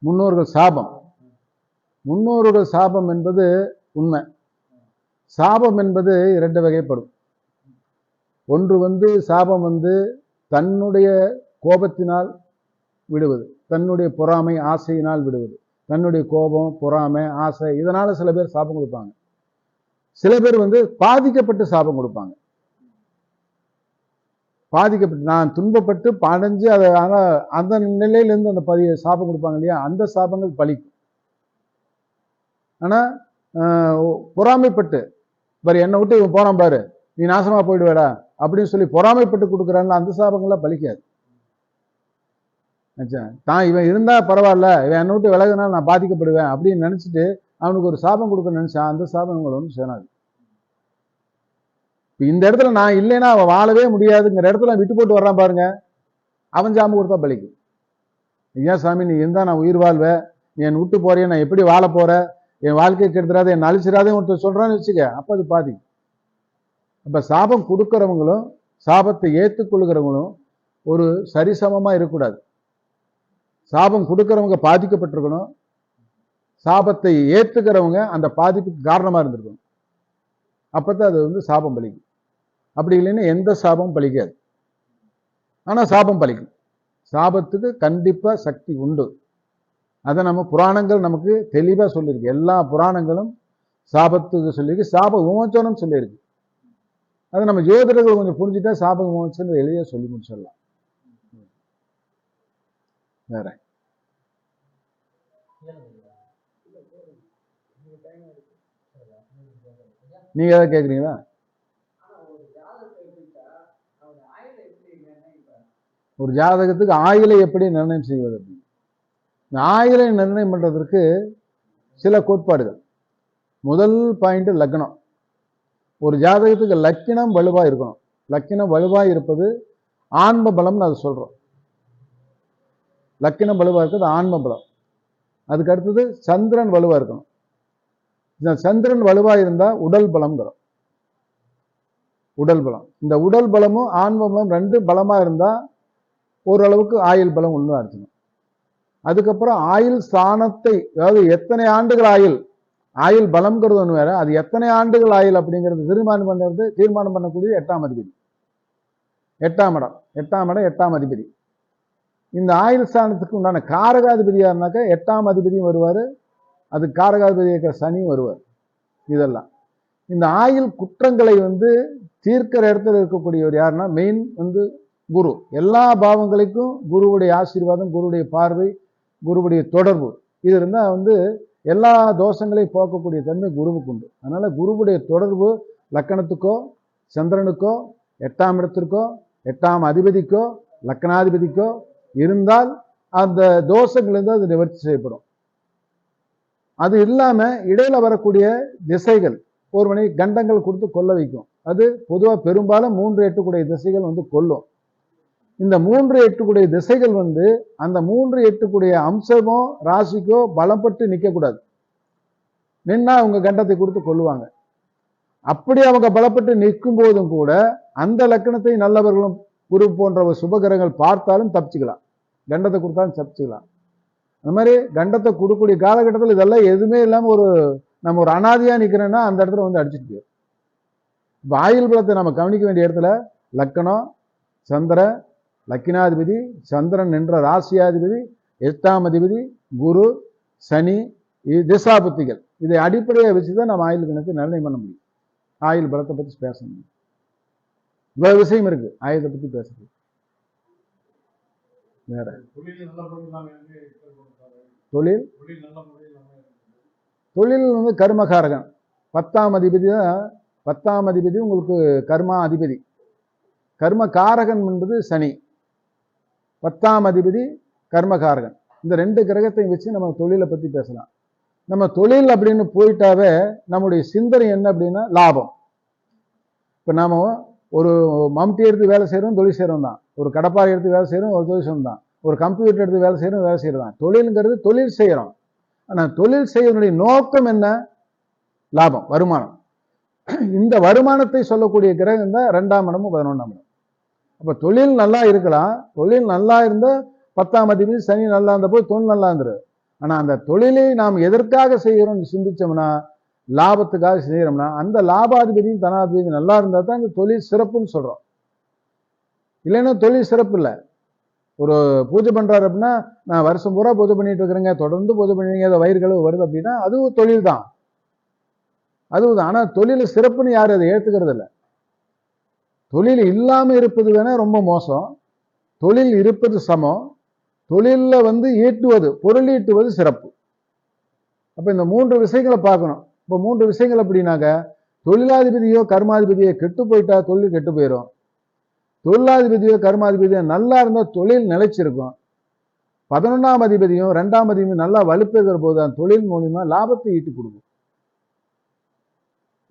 முன்னோர்கள் சாபம். முன்னோர்கள் சாபம் என்பது உண்மை. சாபம் என்பது 2 வகைப்படும். ஒன்று வந்து சாபம் வந்து தன்னுடைய கோபத்தினால் விடுவது, தன்னுடைய பொறாமை ஆசையினால் விடுவது. தன்னுடைய கோபம், பொறாமை, ஆசை, இதனால சில பேர் சாபம் கொடுப்பாங்க. சில பேர் வந்து பாதிக்கப்பட்டு சாபம் கொடுப்பாங்க. பாதிக்கப்பட்டு நான் துன்பப்பட்டு படைஞ்சு அதை அந்த நிலையிலிருந்து அந்த சாபம் கொடுப்பாங்க இல்லையா, அந்த சாபங்கள் பலிக்கும். ஆனா பொறாமைப்பட்டு பாரு, என்னை விட்டு இவன் போறான் பாரு, நீ நாசமா போயிடுவேடா அப்படின்னு சொல்லி பொறாமைப்பட்டு கொடுக்குறாங்க, அந்த சாபங்கள்லாம் பலிக்காது. தான் இவன் இருந்தா பரவாயில்ல, இவன் என்னை விட்டு விலகுனால நான் பாதிக்கப்படுவேன் அப்படின்னு நினைச்சிட்டு அவனுக்கு ஒரு சாபம் கொடுக்க நினைச்சா அந்த சாபம் உங்களை ஒன்றும் சேராது. இந்த இடத்துல நான் இல்லைன்னா அவன் வாழவே முடியாதுங்கிற இடத்துல விட்டு போட்டு வர்றான் பாருங்க, அவன் சாபம் கொடுத்தா பலிக்கும். ஏன் சாமி நீ இருந்தா நான் உயிர் வாழ்வேன், நீ என் விட்டு போறேன், நான் எப்படி வாழ போறேன், என் வாழ்க்கை கெடுத்துறாத, என் அழிச்சிடாதே ஒருத்தர் சொல்றான்னு வச்சுக்க, அப்ப அது பாதிக்கும். அப்ப சாபம் கொடுக்கறவங்களும் சாபத்தை ஏற்றுக்கொள்கிறவங்களும் ஒரு சரிசமமா இருக்கக்கூடாது. சாபம் கொடுக்கறவங்க பாதிக்கப்பட்டிருக்கணும், சாபத்தை ஏற்றுக்கிறவங்க அந்த பாதிப்புக்கு காரணமா இருந்திருக்கணும். அப்பதான் அது வந்து சாபம் பலிக்கும். அப்படி இல்லைன்னா எந்த சாபமும் பலிக்காது. ஆனா சாபம் பலிக்கும். சாபத்துக்கு கண்டிப்பா சக்தி உண்டு. அதை நம்ம புராணங்கள் நமக்கு தெளிவா சொல்லியிருக்கு. எல்லா புராணங்களும் சாபத்துக்கு சொல்லியிருக்கு, சாப விமோச்சனம் சொல்லியிருக்கு. அதை நம்ம ஜோதிடர்கள் கொஞ்சம் புரிஞ்சுட்டா சாப விமோச்சனம் எளியா சொல்லி முடிச்சிடலாம். வேற நீங்க ஏதாவது கேக்குறீங்களா? ஒரு ஜாதகத்துக்கு ஆயுளை எப்படி நிர்ணயம் செய்வது? இந்த ஆயுளை நிர்ணயம் பண்றதற்கு சில கோட்பாடுகள். முதல் பாயிண்ட் லக்னம். ஒரு ஜாதகத்துக்கு லக்கினம் வலுவா இருக்கணும். லக்கினம் வலுவா இருப்பது ஆன்ம பலம்னு அது சொல்றோம். லக்கினம் வலுவா இருக்கிறது ஆன்ம பலம். அதுக்கு அடுத்தது சந்திரன் வலுவா இருக்கணும். இந்த சந்திரன் வலுவா இருந்தா உடல் பலம் வரும். உடல் பலம். இந்த உடல் பலமும் ஆன்ம பலம் ரெண்டு பலமா இருந்தா ஓரளவுக்கு ஆயுள் பலம் ஒன்று அர்த்தம். அதுக்கப்புறம் ஆயுள் ஸ்தானத்தை, அதாவது எத்தனை ஆண்டுகள் ஆயுள் பலம்ங்கிறது ஒன்று வேற, அது எத்தனை ஆண்டுகள் ஆயுள் அப்படிங்கிறது தீர்மானம் பண்ணக்கூடியது 8ஆம் அதிபதி. 8ஆம் இடம் 8ஆம் அதிபதி. இந்த ஆயுள் ஸ்தானத்துக்கு உண்டான காரகாதிபதியா இருந்தாக்க 8ஆம் அதிபதியும் வருவார், அது காரகாதிபதி இருக்கிற சனியும் வருவார். இதெல்லாம் இந்த ஆயுள் குற்றங்களை தீர்க்கிற இடத்துல இருக்கக்கூடியவர் யாருன்னா மெயின் குரு. எல்லா பாவங்களுக்கும் குருவுடைய ஆசீர்வாதம், குருவுடைய பார்வை, குருவுடைய தொடர்பு இது இருந்தா எல்லா தோஷங்களையும் போக்கக்கூடிய தன்மை குருவுக்கு உண்டு. அதனால குருவுடைய தொடர்பு லக்கணத்துக்கோ சந்திரனுக்கோ 8ஆம் இடத்திற்கோ 8ஆம் அதிபதிக்கோ லக்கணாதிபதிக்கோ இருந்தால் அந்த தோஷங்கள் அது நிவர்த்தி செய்யப்படும். அது இல்லாம இடையில வரக்கூடிய திசைகள் ஒருவனை கண்டங்கள் கொடுத்து கொல்ல வைக்கும். அது பொதுவா பெரும்பாலும் 3 8 திசைகள் கொல்லும். இந்த 3 8 திசைகள் அந்த 3 8 அம்சமோ ராசிக்கோ பலப்பட்டு நிற்கக்கூடாது. நின்னா அவங்க கண்டத்தை கொடுத்து கொல்லுவாங்க. அப்படி அவங்க பலப்பட்டு நிற்கும் போதும் கூட அந்த லக்கணத்தை நல்லவர்களும் குரு போன்ற சுபகிரகங்கள் பார்த்தாலும் தப்பிச்சுக்கலாம், கண்டத்தை கொடுத்தாலும் தப்பிச்சுக்கலாம். அந்த மாதிரி கண்டத்தை கொடுக்கக்கூடிய காலகட்டத்தில் இதெல்லாம் எதுவுமே இல்லாம நம்ம ஒரு அனாதியா நிக்கிறோம்னா அந்த இடத்துல அடிச்சுட்டு போயிடும். இப்ப ஆயுள் பலத்தை நம்ம கவனிக்க வேண்டிய இடத்துல லக்கணம், சந்திர, லக்கினாதிபதி, சந்திரன் என்ற ராசியாதிபதி, 8ஆம் அதிபதி, குரு, சனி, திசாபுத்திகள் இதை அடிப்படையை வச்சுதான் நம்ம ஆயுள் கணக்கு நிர்ணயம் பண்ண முடியும். ஆயுள் பலத்தை பத்தி பேச முடியும். இவ்வளவு விஷயம் இருக்கு ஆயுளத்தை பத்தி பேசுறது. வேற தொழில் கர்மகாரகன். 10ஆம் அதிபதி தான். 10ஆம் அதிபதி உங்களுக்கு கர்மா அதிபதி. கர்ம காரகன் என்பது சனி. 10ஆம் அதிபதி கர்மகாரகன். இந்த 2 கிரகத்தை வச்சு நம்ம தொழிலை பத்தி பேசலாம். நம்ம தொழில் அப்படின்னு போயிட்டாவே நம்முடைய சிந்தனை என்ன அப்படின்னா லாபம். இப்ப நாம ஒரு மம்டி எடுத்து வேலை செய்யறோம், தொழில் செய்யறோம் தான். ஒரு கடப்பாறை எடுத்து வேலை செய்யறோம், ஒரு தொழில் செய்யறோம் தான். ஒரு கம்ப்யூட்டர் எடுத்து வேலை செய்யறோம், வேலை செய்யறோம் தான். தொழில்ங்கிறது தொழில் செய்யறோம். ஆனா தொழில் செய்யறதுடைய நோக்கம் என்ன? லாபம், வருமானம். இந்த வருமானத்தை சொல்லக்கூடிய கிரகம் தான் 2ஆம் இடமும் 11ஆம் இடம். அப்ப தொழில் நல்லா இருக்கலாம். தொழில் நல்லா இருந்தா 10ஆம் அதிபதி சனி நல்லா இருந்த போது தொழில் நல்லா இருந்துரு. ஆனா அந்த தொழிலை நாம் எதற்காக செய்கிறோம்னு சிந்திச்சோம்னா, லாபத்துக்காக செய்யறோம்னா, அந்த லாபாதிபதியும் தனாதிபதி நல்லா இருந்தா தான் இந்த தொழில் சிறப்புன்னு சொல்றோம். இல்லைன்னா தொழில் சிறப்பு இல்லை. ஒரு பூஜை பண்றாரு அப்படின்னா, நான் வருஷம் பூரா பூஜை பண்ணிட்டு இருக்கிறேங்க, தொடர்ந்து பூஜை பண்ணுவீங்க, அதை வயிறு கழுவு வருது அப்படின்னா அதுவும் தொழில் தான். அதுதான். ஆனா தொழில் சிறப்புன்னு யாரும் அதை ஏற்றுக்கிறது இல்லை. தொழில் இல்லாம இருப்பது வேணா ரொம்ப மோசம், தொழில் இருப்பது சமம். தொழில்ல ஈட்டுவது, பொருள் ஈட்டுவது சிறப்பு. அப்ப இந்த 3 விஷயங்களை பார்க்கணும். இப்ப 3 விஷயங்கள் அப்படின்னாக்க, தொழிலாதிபதியோ கர்மாதிபதியோ கெட்டு போயிட்டா தொழில் கெட்டு போயிடும். தொழிலாதிபதியோ கர்மாதிபதியோ நல்லா இருந்தா தொழில் நிலைச்சிருக்கும். 11ஆம் அதிபதியும் 2ஆம் அதிபதியும் நல்லா வலுப்பெறுகிற போது அந்த தொழில் மூலியமா லாபத்தை ஈட்டி கொடுக்கும்.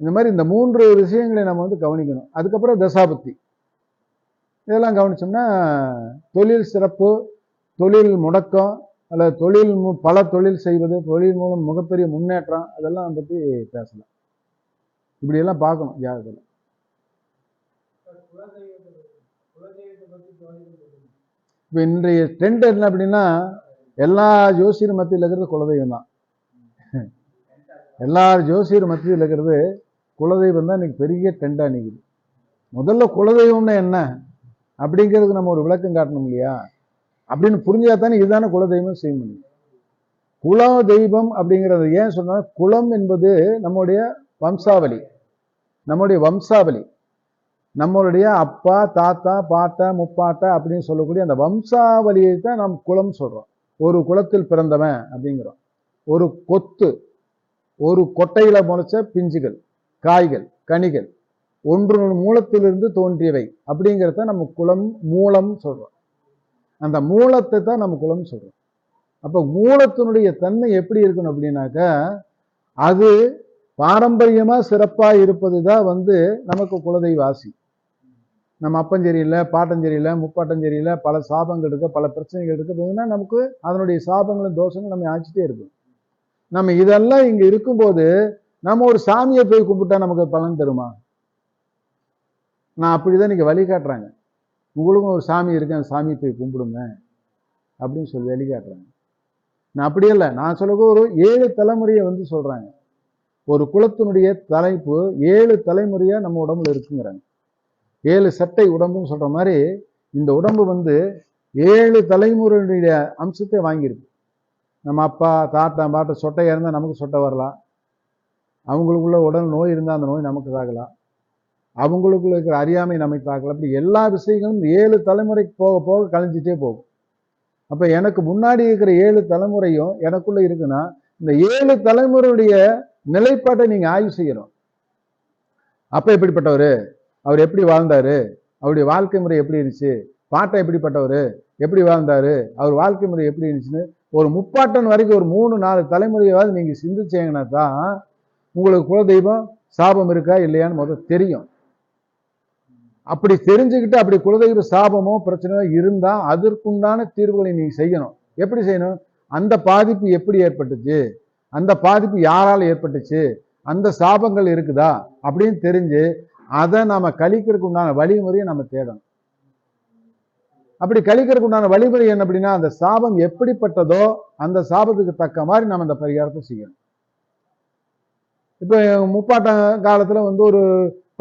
இந்த மாதிரி இந்த 3 விஷயங்களை நம்ம கவனிக்கணும். அதுக்கப்புறம் தசாபுத்தி இதெல்லாம் கவனிச்சோம்னா தொழில் சிறப்பு, தொழில் முடக்கம், அல்லது பல தொழில் செய்வது, தொழில் மூலம் மிகப்பெரிய முன்னேற்றம், அதெல்லாம் பத்தி பேசலாம். இப்படி எல்லாம் பார்க்கணும் ஜாதகத்தில். இப்ப இன்றைய ட்ரெண்ட் என்ன அப்படின்னா, எல்லா ஜோசியர் மத்தியில் இருக்கிறது குலதெய்வம் தான். எல்லா ஜோசியர் மத்தியில் இருக்கிறது குலதெய்வம் தான் இன்னைக்கு பெரிய ட்ரெண்டா நிற்குது. முதல்ல குலதெய்வம்னா என்ன அப்படிங்கிறதுக்கு நம்ம ஒரு விளக்கம் காட்டணும் இல்லையா? அப்படின்னு புரிஞ்சா தானே இதுதானே குலதெய்வம் செய்ய முடியும். குல தெய்வம் அப்படிங்கிறது ஏன் சொன்னா, குலம் என்பது நம்முடைய வம்சாவளி. நம்முடைய வம்சாவளி, நம்மளுடைய அப்பா, தாத்தா, பாட்டா, முப்பாட்டா அப்படின்னு சொல்லக்கூடிய அந்த வம்சாவளியை தான் நாம் குலம் சொல்றோம். ஒரு குலத்தில் பிறந்தவன் அப்படிங்கிறோம். ஒரு கொத்து, ஒரு கொட்டையில முளைச்ச பிஞ்சுகள், காய்கள், கனிகள், ஒன்று மூலத்திலிருந்து தோன்றியவை அப்படிங்கிறத நம்ம குலம், மூலம் சொல்றோம். அந்த மூலத்தை தான் நம்ம குலம் சொல்றோம். அப்ப மூலத்தினுடைய தன்மை எப்படி இருக்கணும் அப்படின்னாக்கா அது பாரம்பரியமா சிறப்பா இருப்பதுதான் நமக்கு குலதெய்வ ஆசி. நம்ம அப்பன் சரியில்லை, பாட்டன் சரியில்லை, முப்பாட்டன் சரியில்லை, பல சாபங்கள் இருக்கு, பல பிரச்சனைகள் இருக்கு, நமக்கு அதனுடைய சாபங்களும் தோஷங்களும் நம்ம ஆச்சுட்டே இருக்கும். நம்ம இதெல்லாம் இங்க இருக்கும்போது நம்ம ஒரு சாமியை போய் கும்பிட்டா நமக்கு பலன் தருமா? நான் அப்படிதான் நீங்க வழிகாட்டுறாங்க. உங்களுக்கும் ஒரு சாமி இருக்கு, அந்த சாமியை போய் கும்பிடுங்க அப்படின்னு சொல்லி வழிகாட்டுறாங்க. நான் அப்படியே இல்லை, நான் சொல்ல ஒரு 7 தலைமுறையை சொல்றாங்க. ஒரு குலத்தினுடைய தலைப்பு 7 தலைமுறையா நம்ம உடம்புல இருக்குங்கிறாங்க. 7 சட்டை உடம்புன்னு சொல்ற மாதிரி இந்த உடம்பு 7 தலைமுறையுடைய அம்சத்தை வாங்கியிருக்கு. நம்ம அப்பா தாத்தா பாட்ட சொட்டையா இருந்தா நமக்கு சொட்டை வரலாம், அவங்களுக்குள்ள உடல் நோய் இருந்தா அந்த நோய் நமக்கு தாக்கலாம், அவங்களுக்குள்ள இருக்கிற அறியாமை நம்மை தாக்கலாம். அப்படி எல்லா விஷயங்களும் 7 தலைமுறைக்கு போக போக கழிஞ்சிட்டே போகும். அப்ப எனக்கு முன்னாடி இருக்கிற 7 தலைமுறையும் எனக்குள்ள இருக்குன்னா இந்த 7 தலைமுறையுடைய நிலைப்பாட்டை நீங்க ஆய்வு செய்யணும். அப்ப எப்படிப்பட்டவரு, அவர் எப்படி வாழ்ந்தாரு, அவருடைய வாழ்க்கை முறை எப்படி இருந்துச்சு, பாட்டன் எப்படிப்பட்டவர், எப்படி வாழ்ந்தாரு, அவர் வாழ்க்கை முறை எப்படி இருந்துச்சுன்னு ஒரு முப்பாட்டன் வரைக்கும் ஒரு 3-4 தலைமுறையாவது நீங்க சிந்திச்சீங்கன்னா தான் உங்களுக்கு குலதெய்வம் சாபம் இருக்கா இல்லையான்னு முதல்ல தெரியும். அப்படி தெரிஞ்சுக்கிட்டு அப்படி குலதெய்வ சாபமோ பிரச்சனையோ இருந்தா அதற்குண்டான தீர்வுகளை நீங்க செய்யணும். எப்படி செய்யணும்? அந்த பாதிப்பு எப்படி ஏற்பட்டுச்சு, அந்த பாதிப்பு யாரால ஏற்பட்டுச்சு, அந்த சாபங்கள் இருக்குதா அப்படின்னு தெரிஞ்சு அதை நாம கழிக்கிறதுக்கு உண்டான வழிமுறையை நம்ம தேடணும். அப்படி கழிக்கிறதுக்கு உண்டான வழிமுறை என்ன அப்படின்னா அந்த சாபம் எப்படிப்பட்டதோ அந்த சாபத்துக்கு தக்க மாதிரி நம்ம அந்த பரிகாரத்தை செய்யணும். இப்ப முப்பாட்ட காலத்துல ஒரு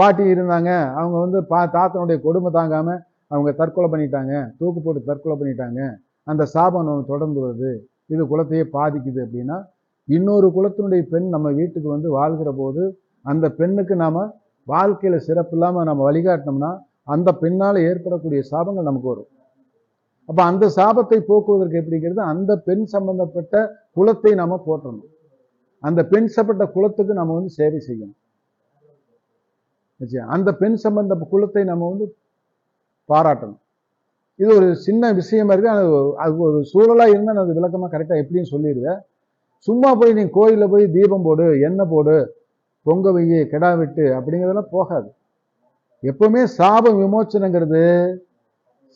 பாட்டி இருந்தாங்க, அவங்க தாத்தனுடைய கொடுமை தாங்காம அவங்க தற்கொலை பண்ணிட்டாங்க, தூக்கு போட்டு தற்கொலை பண்ணிட்டாங்க, அந்த சாபம் தொடர்ந்து வருது, இது குலத்தையே பாதிக்குது அப்படின்னா இன்னொரு குலத்தினுடைய பெண் நம்ம வீட்டுக்கு வாழ்கிற போது அந்த பெண்ணுக்கு நாம வாழ்க்கையில சிறப்பு இல்லாம நம்ம வழிகாட்டினோம்னா அந்த பெண்ணால ஏற்படக்கூடிய சாபங்கள் நமக்கு வரும். அப்ப அந்த சாபத்தை போக்குவதற்கு எப்படிங்கிறது அந்த பெண் சம்பந்தப்பட்ட குலத்தை நாம போற்றணும். அந்த பெண் சம்பந்த குலத்துக்கு நம்ம சேவை செய்யணும். அந்த பெண் சம்பந்த குலத்தை நம்ம பாராட்டணும். இது ஒரு சின்ன விஷயமா இருக்கு. அது ஒரு சூழலா இருந்தா நான் அது விளக்கமா கரெக்டா எப்படின்னு சொல்லிடுவேன். சும்மா போய் நீ கோயில போய் தீபம் போடு, எண்ணெய் போடு, பொங்க வையி, கெடா விட்டு அப்படிங்கிறதெல்லாம் போகாது. எப்பவுமே சாப விமோச்சனங்கிறது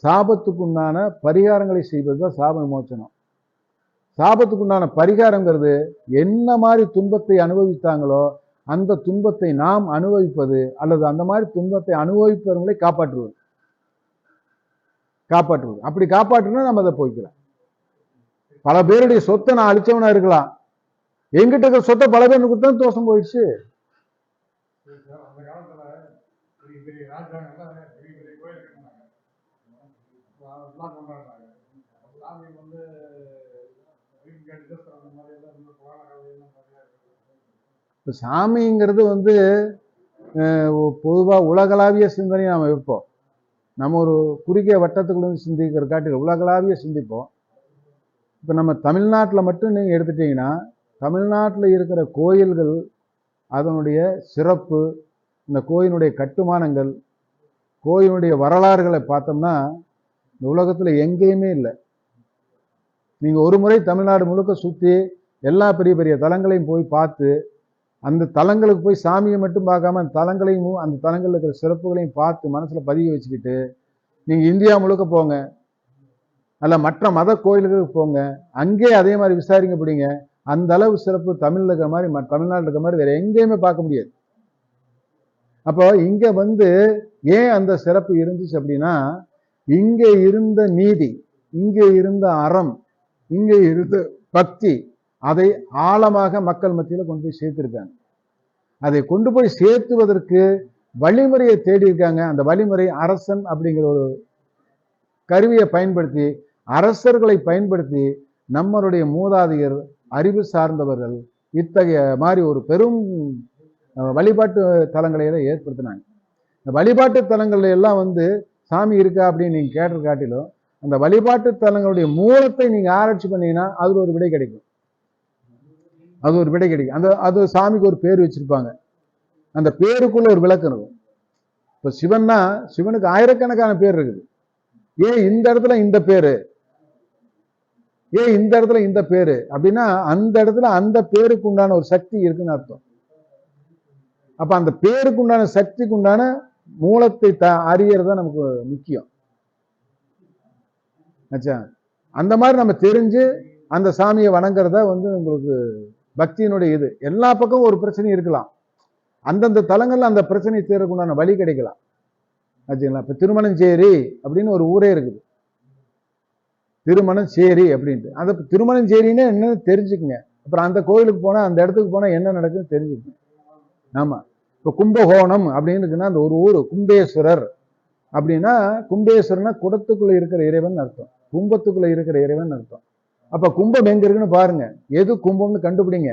சாபத்துக்குண்டான பரிகாரங்களை செய்வதுதான் சாப விமோச்சனம். சாபத்துக்குண்டான பரிகாரங்கிறது என்ன மாதிரி துன்பத்தை அனுபவித்தாங்களோ அந்த துன்பத்தை நாம் அனுபவிப்பது அல்லது அந்த மாதிரி துன்பத்தை அனுபவிப்பவர்களை காப்பாற்றுவது. அப்படி காப்பாற்றுனா நம்ம அதை போய்க்கலாம். பல பேருடைய சொத்தை நான் அழிச்சவனா இருக்கலாம், எங்கிட்ட இருக்கிற சொத்தை பல பேர் கொடுத்தா தோஷம் போயிடுச்சு. சாமிங்கிறது பொதுவா உலகளாவிய சிந்தனை நாம வைப்போம். நம்ம ஒரு குறுகிய வட்டத்துக்குள்ள சிந்திக்கிற காட்டில் உலகளாவிய சிந்திப்போம். இப்ப நம்ம தமிழ்நாட்டில் மட்டும் நீங்க எடுத்துட்டீங்கன்னா தமிழ்நாட்டில் இருக்கிற கோயில்கள் அதனுடைய சிறப்பு, இந்த கோயிலுடைய கட்டுமானங்கள், கோயிலுடைய வரலாறுகளை பார்த்தோம்னா இந்த உலகத்துல எங்கேயுமே இல்லை. நீங்க ஒரு முறை தமிழ்நாடு முழுக்க சுத்தி எல்லா பெரிய பெரிய தலங்களையும் போய் பார்த்து அந்த தலங்களுக்கு போய் சாமியை மட்டும் பார்க்காம அந்த தலங்களையும் அந்த தலங்கள்ல இருக்கிற சிறப்புகளையும் பார்த்து மனசுல பதிய வச்சுக்கிட்டு நீங்க இந்தியா முழுக்க போங்க, அல்ல மற்ற மத கோயில்களுக்கு போங்க, அங்கே அதே மாதிரி விசாரிங்க பிடிங்க. அந்த அளவு சிறப்பு தமிழ்ல இருக்கிற மாதிரி தமிழ்நாட்டில் இருக்கிற மாதிரி வேற எங்கேயுமே பார்க்க முடியாது. அப்போ இங்க ஏன் அந்த சிறப்பு இருந்துச்சு அப்படின்னா இங்க இருந்த நீதி, இங்க இருந்த அறம், இங்க இருந்த பக்தி அதை ஆழமாக மக்கள் மத்தியில கொண்டு போய் சேர்த்திருக்காங்க. அதை கொண்டு போய் சேர்த்துவதற்கு வழிமுறையை தேடி இருக்காங்க. அந்த வழிமுறை அரசன் அப்படிங்கிற ஒரு கருவியை பயன்படுத்தி அரசர்களை பயன்படுத்தி நம்மளுடைய மூதாதையர் அறிவு சார்ந்தவர்கள் இத்தகைய மாதிரி ஒரு பெரும் வழிபாட்டு தலங்களை எல்லாம் ஏற்படுத்தினாங்க. இந்த வழிபாட்டு தலங்கள்ல எல்லாம் சாமி இருக்கா அப்படின்னு நீங்க கேட்ட காட்டிலும் அந்த வழிபாட்டு தலங்களுடைய மூலத்தை நீங்க ஆராய்ச்சி பண்ணீங்கன்னா அதுல ஒரு விடை கிடைக்கும். அது சாமிக்கு ஒரு பேர் வச்சிருப்பாங்க, அந்த பேருக்குள்ள ஒரு விளக்கம் இருக்கும். இப்ப சிவன்னா சிவனுக்கு ஆயிரக்கணக்கான பேர் இருக்குது. ஏன் இந்த இடத்துல இந்த பேரு, ஏன் இந்த இடத்துல இந்த பேரு அப்படின்னா அந்த இடத்துல அந்த பேருக்கு உண்டான ஒரு சக்தி இருக்குன்னு அர்த்தம். அப்ப அந்த பேருக்கு உண்டான சக்திக்கு உண்டான மூலத்தை அறியறது நமக்கு முக்கியம். ஆச்சா, அந்த மாதிரி நம்ம தெரிஞ்சு அந்த சாமியை வணங்குறத உங்களுக்கு பக்தியினுடைய இது. எல்லா பக்கமும் ஒரு பிரச்சனை இருக்கலாம், அந்தந்த தலங்கள்ல அந்த பிரச்சனை தீரக்குண்டான வழி கிடைக்கலாம். ஆச்சுங்களா? இப்ப திருமணஞ்சேரி அப்படின்னு ஒரு ஊரே இருக்குது, திருமணஞ்சேரி அப்படின்ட்டு. அந்த திருமணஞ்சேரின்னு என்னன்னு தெரிஞ்சுக்குங்க. அப்புறம் அந்த கோயிலுக்கு போனா அந்த இடத்துக்கு போனா என்ன நடக்குன்னு தெரிஞ்சுக்குங்க. ஆமா, இப்ப கும்பகோணம் அப்படின்னு இருக்குன்னா அந்த ஒரு ஊர் கும்பேஸ்வரர் அப்படின்னா, கும்பேஸ்வரர்னா குடத்துக்குள்ள இருக்கிற இறைவன் அர்த்தம், கும்பத்துக்குள்ள இருக்கிற இறைவன் அர்த்தம். அப்ப கும்பம் எங்க இருக்குன்னு பாருங்க, எது கும்பம்னு கண்டுபிடிங்க.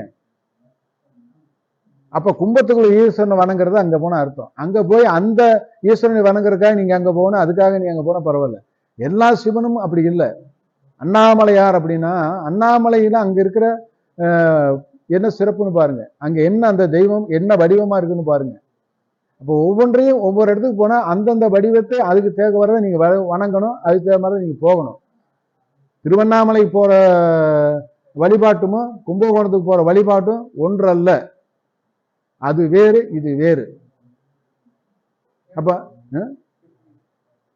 அப்ப கும்பத்துக்குள்ள ஈஸ்வரனை வணங்குறது அங்க போன அர்த்தம். அங்க போய் அந்த ஈஸ்வரனை வணங்குறதுக்காக நீங்க அங்க போகணும், அதுக்காக நீங்க அங்க போன பரவாயில்ல. எல்லா சிவனும் அப்படி இல்லை. அண்ணாமலையார் அப்படின்னா அண்ணாமலையில அங்க இருக்கிற என்ன சிறப்புன்னு பாருங்க, அங்க என்ன அந்த தெய்வம் என்ன வடிவமா இருக்குன்னு பாருங்க. அப்போ ஒவ்வொன்றையும் ஒவ்வொரு இடத்துக்கு போனா அந்தந்த வடிவத்தை அதுக்கு தேவை வரதை நீங்க வணங்கணும், அதுக்கு தேவை மாதிரி நீங்க போகணும். திருவண்ணாமலை போற வழிபாட்டும் கும்பகோணத்துக்கு போற வழிபாட்டும் ஒன்று அல்ல, அது வேறு இது வேறு. அப்ப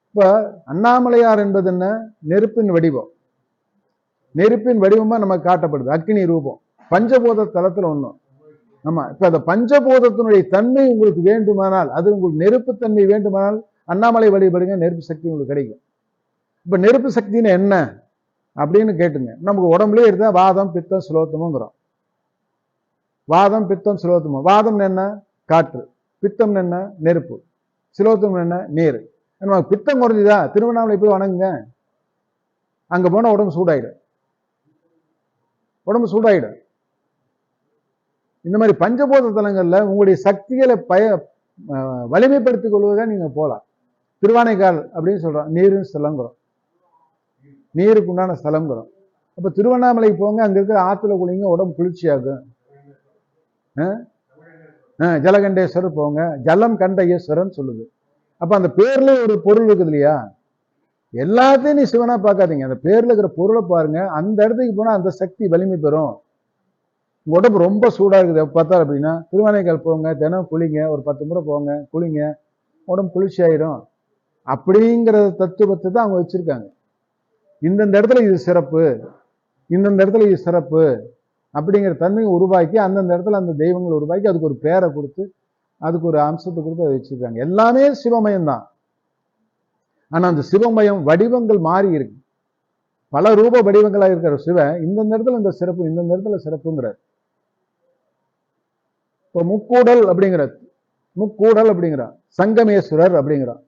இப்ப அண்ணாமலையார் என்பது என்ன? நெருப்பின் வடிவம், நெருப்பின் வடிவமா நமக்கு காட்டப்படுது, அக்னி ரூபம், பஞ்சபூத தலத்துல ஒண்ணும். ஆமா, இப்ப அந்த பஞ்சபூதத்தினுடைய தன்மை உங்களுக்கு வேண்டுமானால், அது உங்களுக்கு நெருப்பு தன்மை வேண்டுமானால் அண்ணாமலை வழிபடுங்க, நெருப்பு சக்தி உங்களுக்கு கிடைக்கும். இப்ப நெருப்பு சக்தின்னு என்ன அப்படின்னு கேட்டுங்க. நமக்கு உடம்புலயே இருந்தா வாதம் பித்தம் சுலோத்தமுங்கிறோம். வாதம் பித்தம் சுலோத்தமும். வாதம் என்ன? காற்று. பித்தம் என்ன? நெருப்பு. சுலோத்தம் என்ன? நீர். நமக்கு பித்தம் குறைஞ்சுதா, திருவண்ணாமலை போய் வணங்குங்க, அங்க போனா உடம்பு சூடாயிடும், உடம்பு சூடாயிடும். இந்த மாதிரி பஞ்சபூத தலங்கள்ல உங்களுடைய சக்திகளை வலிமைப்படுத்திக் கொள்வதாக நீங்க போகலாம். திருவானைக்கால் அப்படின்னு சொல்றோம், நீரின் ஸ்தலங்கிறோம், நீருக்கு உண்டான ஸ்தலங்கிறோம். அப்ப திருவண்ணாமலைக்கு போங்க, அங்க இருக்கிற ஆத்துல குளிங்க, உடம்பு குளிர்ச்சியாகும். ஜலகண்டேஸ்வரர் போங்க, ஜலம் கண்ட ஈஸ்வரன் சொல்லுது. அப்ப அந்த பேர்ல ஒரு பொருள் இருக்குது இல்லையா? எல்லாத்தையும் நீ சிவனா பார்க்காதீங்க, அந்த பேர்ல இருக்கிற பொருளை பாருங்க. அந்த இடத்துக்கு போனா அந்த சக்தி வலிமை பெறும். உடம்பு ரொம்ப சூடா இருக்குது பார்த்தா அப்படின்னா திருவானைக்கால் போங்க, தினம் குளிங்க, ஒரு 10 முறை போங்க, குளிங்க, உடம்பு குளிர்ச்சி ஆயிடும். அப்படிங்கிற தத்துவத்தை தான் அவங்க வச்சிருக்காங்க. இந்தந்த இடத்துல இது சிறப்பு, இந்தந்த இடத்துல இது சிறப்பு அப்படிங்கிற தன்மையை உருவாக்கி அந்தந்த இடத்துல அந்த தெய்வங்களை உருவாக்கி அதுக்கு ஒரு பேரை கொடுத்து அதுக்கு ஒரு அம்சத்தை கொடுத்து அதை வச்சிருக்காங்க. எல்லாமே சிவமயம் தான். ஆனா அந்த சிவமயம் வடிவங்கள் மாறி இருக்கு, பல ரூப வடிவங்களாக இருக்கிற சிவன் இந்தந்த இடத்துல இந்த சிறப்பு, இந்தந்த இடத்துல சிறப்புங்கிறார். இப்போ முக்கூடல் அப்படிங்கிறார், முக்கூடல் அப்படிங்கிறார். சங்கமேஸ்வரர் அப்படிங்கிறார்.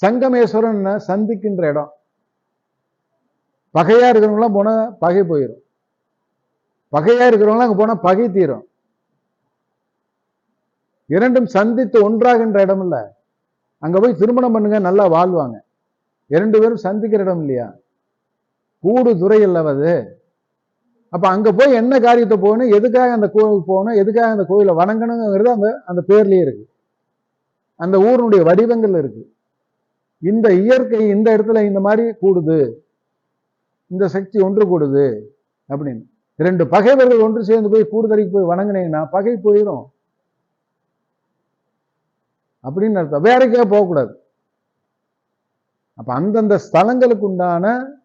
சங்கமேஸ்வரன் என்ன? சந்திக்கின்ற இடம். பகையா இருக்கிறவங்களாம் போனா பகை போயிடும், பகையா இருக்கிறவங்களாம் அங்க போனா பகை தீரும். இரண்டும் சந்தித்து ஒன்றாகின்ற இடம் இல்ல. அங்க போய் திருமணம் பண்ணுங்க, நல்லா வாழ்வாங்க. 2 பேரும் சந்திக்கிற இடம் இல்லையா? கூடு துறை அல்லவது. அப்ப அங்க போய் என்ன காரியத்தை போகணும், எதுக்காக அந்த கோவிலுக்கு போகணும், எதுக்காக அந்த கோயிலை வணங்கணுங்கிறது அந்த பேர்லயே இருக்கு, அந்த ஊருடைய வடிவங்கள் இருக்கு. இந்த இயற்கை இந்த இடத்துல இந்த மாதிரி கூடுது, இந்த சக்தி ஒன்று கூடுது அப்படின்னு. 2 பகைவர்கள் ஒன்று சேர்ந்து போய் கூடுதலைக்கு போய் வணங்கினீங்கன்னா பகை போயிடும் அப்படின்னு அர்த்தம். வேறக்கே போகக்கூடாது. அப்ப அந்தந்த ஸ்தலங்களுக்கு உண்டான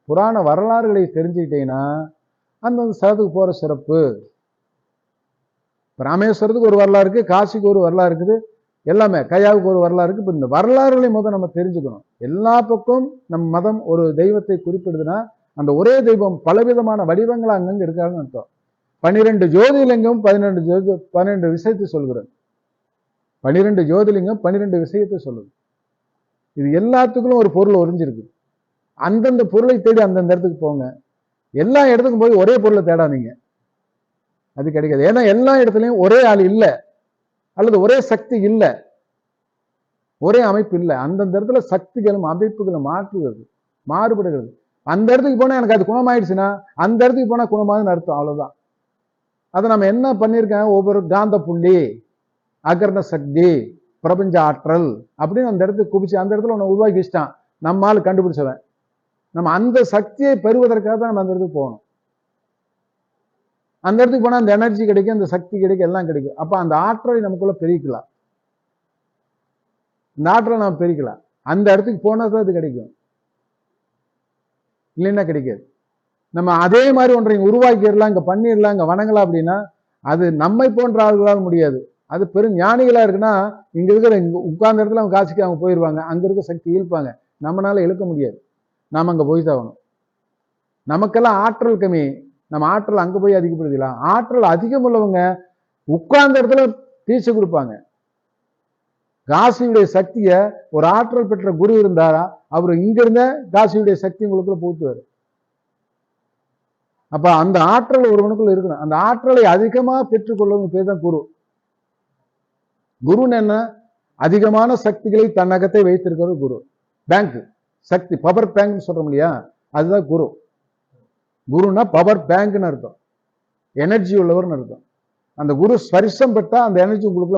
புராண வரலாறுகளை தெரிஞ்சுக்கிட்டீங்கன்னா அந்தந்த ஸ்தலத்துக்கு போற சிறப்பு. ராமேஸ்வரத்துக்கு ஒரு வரலாறு இருக்கு, காசிக்கு ஒரு வரலாறு இருக்குது, எல்லாமே கயாவுக்கு ஒரு வரலாறு இருக்கு. இப்ப இந்த வரலாறுகளை முதல் நம்ம தெரிஞ்சுக்கணும். எல்லா பக்கம் நம் மதம் ஒரு தெய்வத்தை குறிப்பிடுதுன்னா அந்த ஒரே தெய்வம் பலவிதமான வடிவங்கள் அங்கங்க இருக்காருன்னு அர்த்தம். 12 ஜோதிலிங்கம் 12 விஷயத்தை சொல்கிறது. 12 ஜோதிலிங்கம் 12 விஷயத்தை சொல்லுது. இது எல்லாத்துக்கும் ஒரு பொருள் ஒரிஞ்சிருக்கு. அந்தந்த பொருளை தேடி அந்தந்த இடத்துக்கு போங்க. எல்லா இடத்துக்கும் போய் ஒரே பொருளை தேடாதீங்க, அது கிடைக்காது. ஏன்னா எல்லா இடத்துலையும் ஒரே ஆள் இல்லை, அல்லது ஒரே சக்தி இல்லை, ஒரே அமைப்பு இல்லை. அந்தந்த இடத்துல சக்திகளும் அமைப்புகளும் மாறுபடுகிறது. அந்த இடத்துக்கு போனா எனக்கு அது குணமாயிடுச்சுன்னா அந்த இடத்துக்கு போனா குணமாகுதுன்னு அர்த்தம், அவ்வளவுதான். அதை நம்ம என்ன பண்ணியிருக்கேன், ஒவ்வொரு காந்த புள்ளி, அகர்ண சக்தி, பிரபஞ்ச ஆற்றல் அப்படின்னு அந்த இடத்துக்கு குபிச்சு அந்த இடத்துல ஒன்று உருவாக்கி வச்சுட்டான் நம்மால் கண்டுபிடிச்சவன். நம்ம அந்த சக்தியை பெறுவதற்காக தான் நம்ம அந்த இடத்துக்கு போகணும். அந்த இடத்துக்கு போனா அந்த எனர்ஜி கிடைக்கும், அந்த சக்தி கிடைக்கும், எல்லாம் கிடைக்கும். அப்ப அந்த ஆற்றலை நமக்குள்ள பெருக்கலாம். இந்த ஆற்றலை நாம் பெருக்கலாம். அந்த இடத்துக்கு போனா தான் அது கிடைக்கும், இல்லைன்னா கிடைக்காது. நம்ம அதே மாதிரி ஒன்றை உருவாக்கிடலாம், இங்க பண்ணிடலாம், இங்க வணங்கலாம் அப்படின்னா அது நம்மை போன்ற ஆளுகளால் முடியாது. அது பெரும் ஞானிகளா இருக்குன்னா இங்க இருக்கிற உட்கார்ந்த இடத்துல அவங்க காசுக்கு அவங்க போயிடுவாங்க, அங்க இருக்க சக்தி இழுப்பாங்க. நம்மளால இழுக்க முடியாது, நாம அங்க போய் தாகணும். நமக்கெல்லாம் ஆற்றல் கம்மி, நம்ம ஆற்றல் அங்க போய் அதிகப்படுத்தலாம். ஆற்றல் அதிகம் உள்ளவங்க உட்கார்ந்த இடத்துல தீட்சை கொடுப்பாங்க. காசியுடைய சக்தியை ஒரு ஆற்றல் பெற்ற குரு இருந்தாரா அவர் இங்க இருந்த காசியுடைய சக்தி உங்களுக்குள்ள போத்துவாரு. அப்ப அந்த ஆற்றல் ஒருவனுக்குள்ள இருக்கணும். அந்த ஆற்றலை அதிகமா பெற்றுக்கொள்ளவங்க பேர் தான் குரு. குருன்னு என்ன? அதிகமான சக்திகளை தன்னகத்தை வைத்திருக்கிறது குரு. பேங்க் சக்தி, பவர் பேங்க் சொல்றோம் இல்லையா, அதுதான் குரு. குருன்னா பவர் பேங்க்னு அர்த்தம், எனர்ஜி உள்ளவர்னு அர்த்தம். அந்த குரு ஸ்பரிசம் பெற்றா அந்த எனர்ஜி உங்களுக்குள்ள